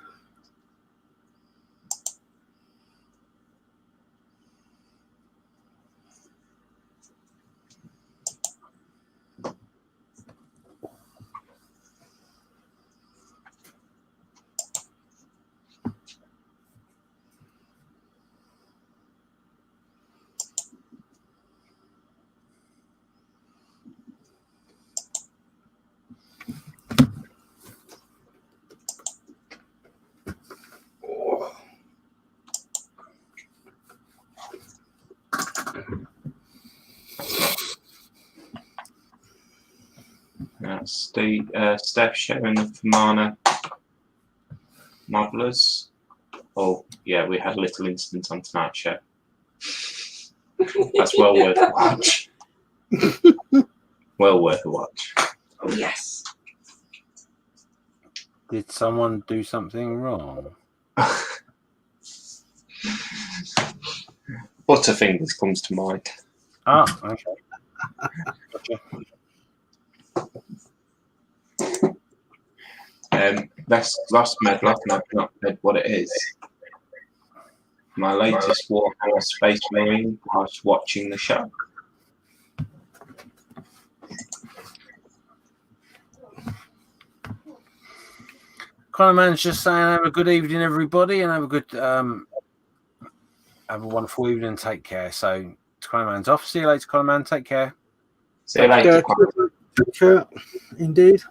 That's the Steph showing the Famana modelers. Oh yeah, we had a little incident on tonight's show. That's well worth a watch. Well worth a watch. Oh yes. Did someone do something wrong? Butterfingers comes to mind. Ah, okay. Gotcha. Lost Medlock, and I've not read what it is. My latest Warhammer Space Marine whilst watching the show. Connor Man's just saying, have a good evening, everybody, and have a good, have a wonderful evening. Take care. So, Connor Man's off. See you later, Connor Man. Take care. See you later. Take care. Indeed.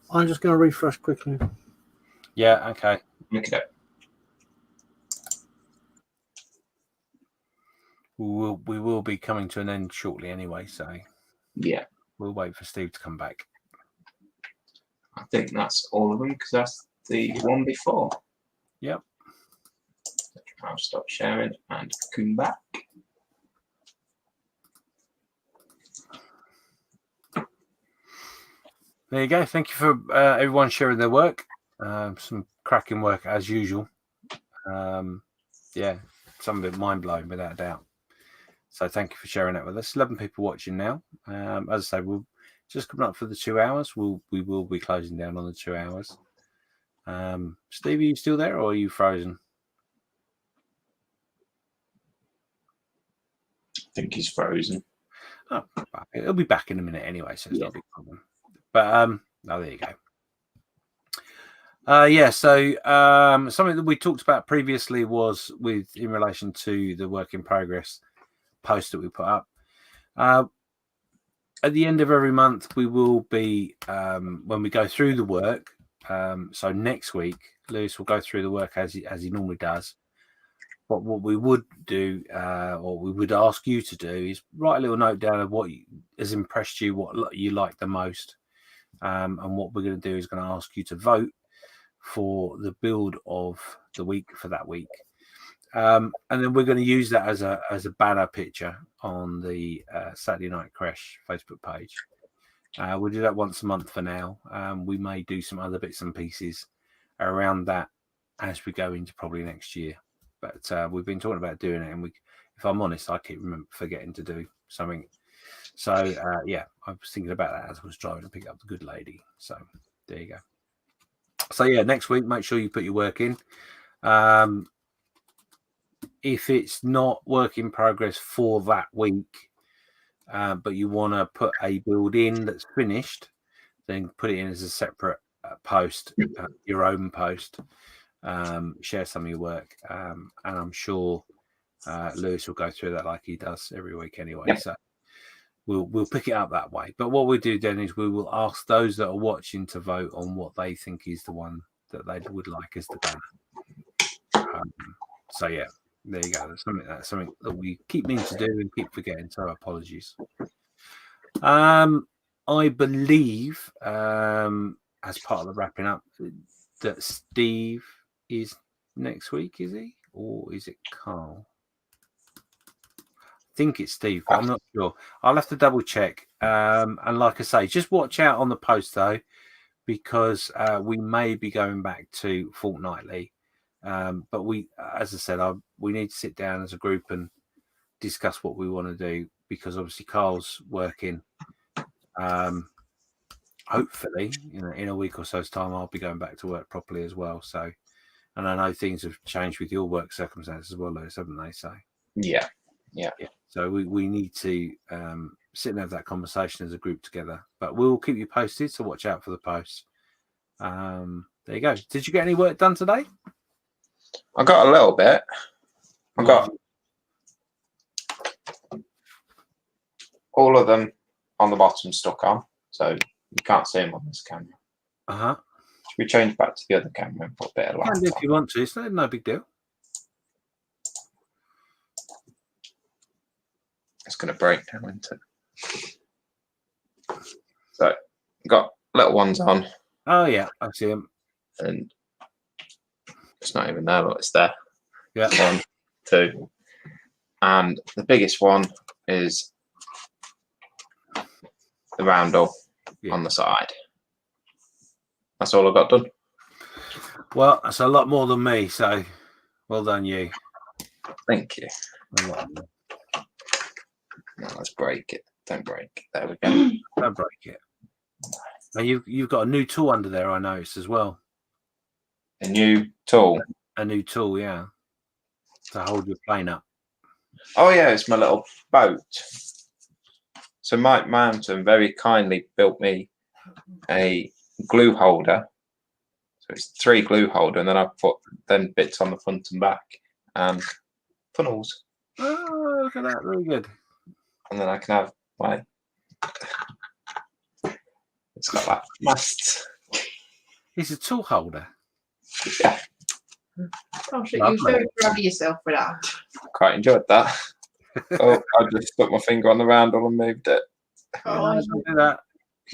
I'm just going to refresh quickly. Yeah. Okay. Okay. We will be coming to an end shortly anyway, so Yeah. we'll wait for Steve to come back. I think that's all of them because that's the one before. Yep. I'll stop sharing and come back. There you go. Thank you for everyone sharing their work. Some cracking work as usual. Yeah, some of it mind blowing without a doubt. So thank you for sharing that with us. 11 people watching now. As I say, we'll just coming up for the 2 hours. We will be closing down on the 2 hours. Steve, are you still there or are you frozen? I think he's frozen. Oh, it'll be back in a minute anyway, so it's not a big problem. But oh, there you go. So something that we talked about previously was in relation to the work in progress post that we put up. At the end of every month, we will be when we go through the work. So next week, Lewis will go through the work as he normally does. But what we would do, or we would ask you to do, is write a little note down of what has impressed you, what you like the most, and what we're going to do is going to ask you to vote for the build of the week for that week, and then we're going to use that as a banner picture on the Saturday Night Creche Facebook page. We'll do that once a month for now. We may do some other bits and pieces around that as we go into probably next year. But we've been talking about doing it, and if I'm honest, I keep forgetting to do something. So yeah, I was thinking about that as I was driving to pick up the good lady. So there you go. So yeah, next week, make sure you put your work in. If it's not work in progress for that week, but you want to put a build in that's finished, then put it in as a separate post, your own post. Share some of your work, and I'm sure Lewis will go through that like he does every week anyway. Yep. So we'll pick it up that way. But what we do then is we will ask those that are watching to vote on what they think is the one that they would like as the banner. So yeah, there you go. That's something that we keep meaning to do and keep forgetting. So apologies. I believe as part of the wrapping up that Steve is next week, is he? Or is it Karl? I think it's Steve, but I'm not sure. I'll have to double check. And like I say, just watch out on the post though, because we may be going back to fortnightly. But as I said, we need to sit down as a group and discuss what we want to do, because obviously Karl's working. Hopefully, in a week or so's time, I'll be going back to work properly as well. So, and I know things have changed with your work circumstances as well, Lewis, haven't they? So, yeah. So we need to sit and have that conversation as a group together. But we'll keep you posted. So watch out for the posts. There you go. Did you get any work done today? I got a little bit. I got all of them on the bottom stuck on, so you can't see them on this camera. Should we change back to the other camera and put a bit of light on? If you want to, it's no big deal. It's going to break now, isn't it? So got little ones on. Oh yeah, I see them. And it's not even there, but it's there. Yeah. 1, 2. And the biggest one is the roundel on the side. That's all I got done. Well, that's a lot more than me, so well done you. Thank you. Now let's break it. Don't break it. There we go. Don't break it. And you've got a new tool under there, I noticed as well. A new tool? A new tool, yeah. To hold your plane up. Oh yeah, it's my little boat. So Mike Mountain very kindly built me a glue holder. So it's 3 glue holder, and then I put bits on the front and back and funnels. Oh, look at that, very good. And then I can have my. It's got that mast. It's a tool holder. Yeah. Gosh, you were very proud of yourself for that. Quite enjoyed that. Oh, I just stuck my finger on the roundel and moved it. Oh, Don't do that.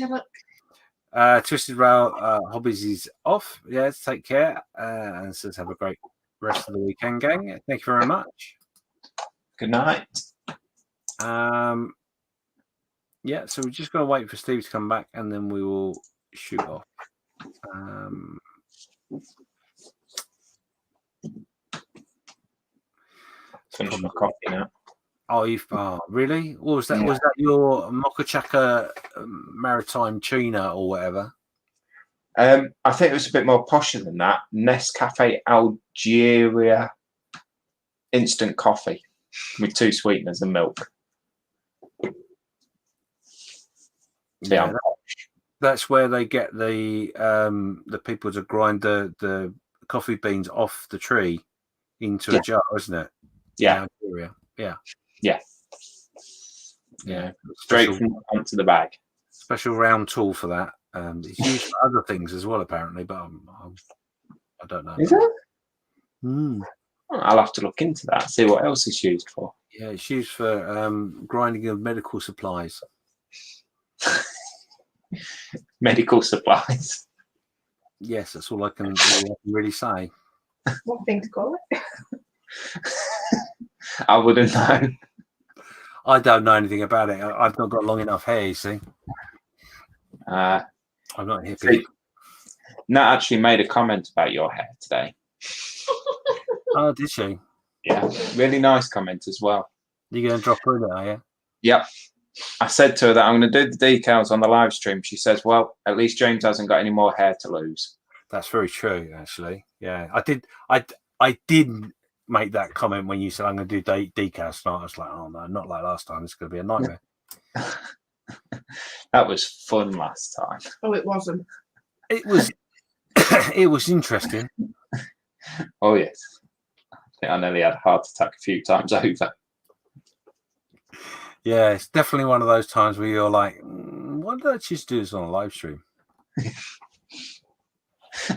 have a look. Twisted Rail Hobbies is off. Yeah, take care. And so have a great rest of the weekend, gang. Thank you very much. Good night. Yeah, so we're just going to wait for Steve to come back and then we will shoot off. Finish my coffee now. Oh, really? What was that? Yeah. Was that your Mocha Chaka Maritime Tuna or whatever? I think it was a bit more posher than that. Nescafe Algeria instant coffee with 2 sweeteners and milk. Yeah, that's where they get the people to grind the coffee beans off the tree into a jar, isn't it? Yeah. Yeah. Straight from onto the bag. Special round tool for that. It's used for other things as well, apparently, but I don't know. Is it? Mm. I'll have to look into that. See what else it's used for. Yeah, it's used for grinding of medical supplies. Medical supplies. Yes, that's all I can really say. What thing to call it? I wouldn't know. I don't know anything about it. I've not got long enough hair, you see. I'm not hippie. See, Nat actually made a comment about your hair today. Oh, did she? Yeah, really nice comment as well. You're going to drop her in there, are you? Yep. I said to her that I'm going to do the decals on the live stream. She says, well, at least James hasn't got any more hair to lose. That's very true, actually. Yeah, I did make that comment when you said I'm going to do decals tonight. I was like, oh no, not like last time. It's going to be a nightmare. That was fun last time. Oh, it wasn't. It was. It was interesting. Oh yes. I think I nearly had a heart attack a few times over. Yeah, it's definitely one of those times where you're like, why did I just do this on a live stream?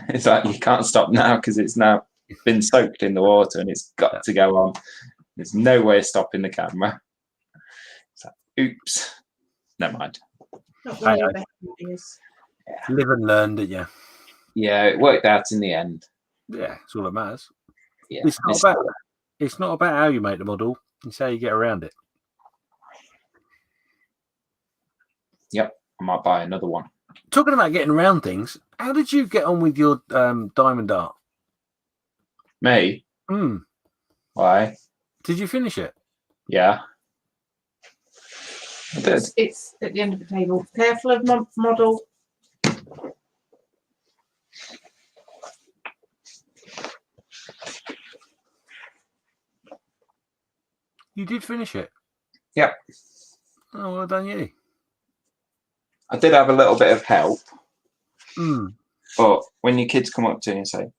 It's like you can't stop now because it's now been soaked in the water and it's got to go on. There's no way of stopping the camera. It's like, oops. Never mind. Not one of your best ideas. Live and learn, didn't you? Yeah, it worked out in the end. Yeah, it's all that matters. Yeah, It's not about how you make the model. It's how you get around it. Yep, I might buy another one. Talking about getting around things, how did you get on with your diamond art? Me? Why? Did you finish it? Yeah. I did. It's at the end of the table. Careful of model. You did finish it? Yep. Oh, well done you. I did have a little bit of help. Mm. But when your kids come up to you and say,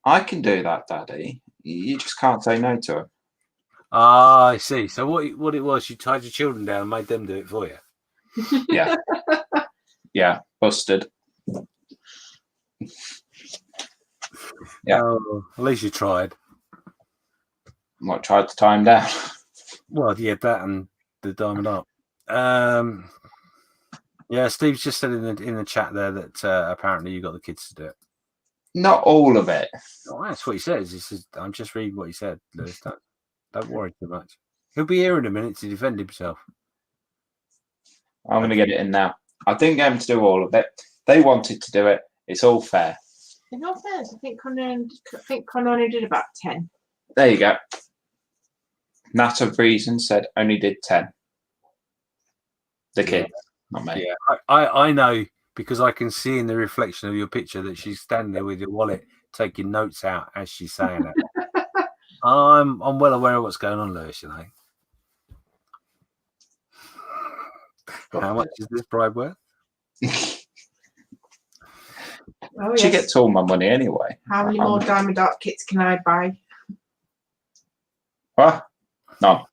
I can do that, Daddy, you just can't say no to them. Ah, I see. So what it was, you tied your children down and made them do it for you? Yeah. Yeah, busted. Yeah. Oh, at least you tried. Might try to tie them down. Well, yeah, that and the diamond art. Yeah, Steve's just said in the chat there that apparently you got the kids to do it. Not all of it. Oh, that's what he says. He says, I'm just reading what he said, Lewis. Don't worry too much. He'll be here in a minute to defend himself. I'm going to get it in now. I didn't get them to do all of it. They wanted to do it. It's all fair. In all fairness, I think Connor only did about 10. There you go. Nat of Reason said only did 10. The kid, not me. Yeah, I know because I can see in the reflection of your picture that she's standing there with your wallet taking notes out as she's saying it. I'm well aware of what's going on, Lewis, you know. How much is this bribe worth? Oh, She yes. gets all my money anyway. How many more diamond art kits can I buy? What? No.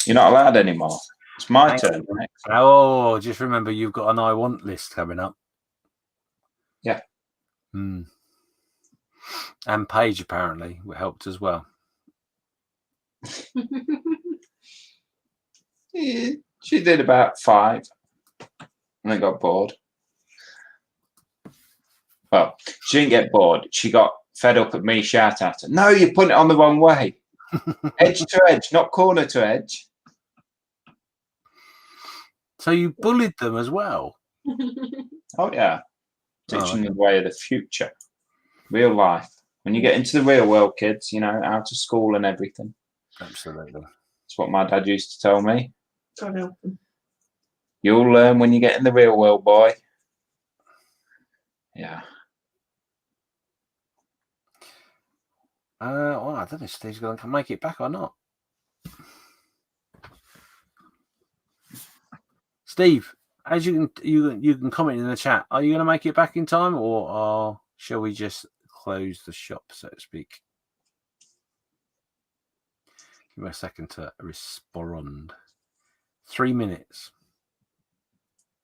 You're not allowed anymore. It's my turn next. Oh, just remember you've got an I want list coming up. Yeah. And Paige apparently helped as well. Yeah, she did about 5 and then got bored. Well, she didn't get bored. She got fed up at me shouting at her, "No, you're putting it on the wrong way. Edge to edge, not corner to edge." So you bullied them as well? Oh, yeah. Teaching them the way of the future. Real life. When you get into the real world, kids, you know, out of school and everything. Absolutely. That's what my dad used to tell me. God help them. You'll learn when you get in the real world, boy. Yeah. Well, I don't know if Steve's going to make it back or not. Steve, as you can comment in the chat, are you going to make it back in time, or shall we just close the shop, so to speak? Give me a second to respond. 3 minutes.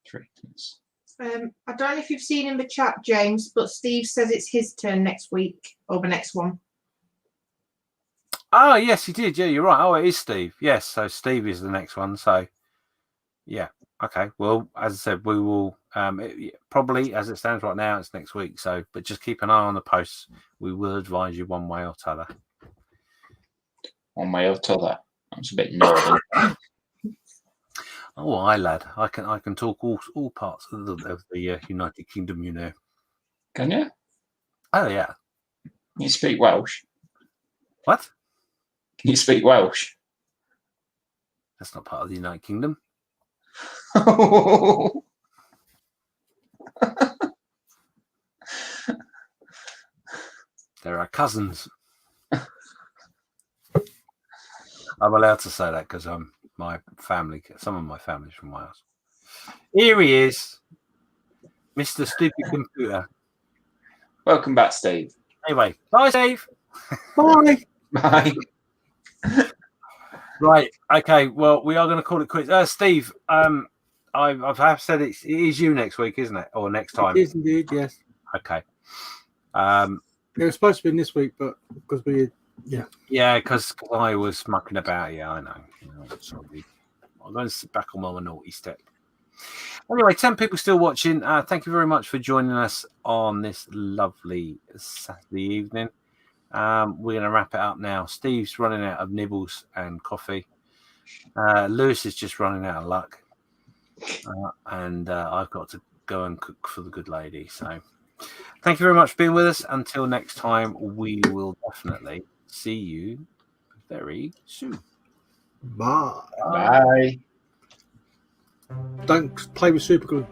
3 minutes. I don't know if you've seen in the chat, James, but Steve says it's his turn next week or the next one. Oh, yes, he did. Yeah, you're right. Oh, it is Steve. Yes, so Steve is the next one. So, yeah. Okay. Well, as I said, we will probably, as it stands right now, it's next week. So, but just keep an eye on the posts. We will advise you one way or t'other. One way or t'other. That's a bit northern. Oh, aye, lad. I can talk all parts of the United Kingdom. You know. Can you? Oh yeah. You speak Welsh? What? Can you speak Welsh? That's not part of the United Kingdom. There are cousins. I'm allowed to say that because some of my family's from Wales. Here he is, Mr. Stupid Computer. Welcome back, Steve. Anyway, bye, Steve. Bye. Bye. Right. Okay. Well, we are going to call it quits. Steve, I've said it is you next week, isn't it? Or next time? It is indeed, yes. Okay. It was supposed to be this week, but because yeah, because I was mucking about. Yeah, I know. Sorry. I'm going to sit back on my naughty step. Anyway, 10 people still watching. Thank you very much for joining us on this lovely Saturday evening. We're going to wrap it up now. Steve's running out of nibbles and coffee. Lewis is just running out of luck. And I've got to go and cook for the good lady. So thank you very much for being with us. Until next time, we will definitely see you very soon. Bye. Bye. Don't play with super glue.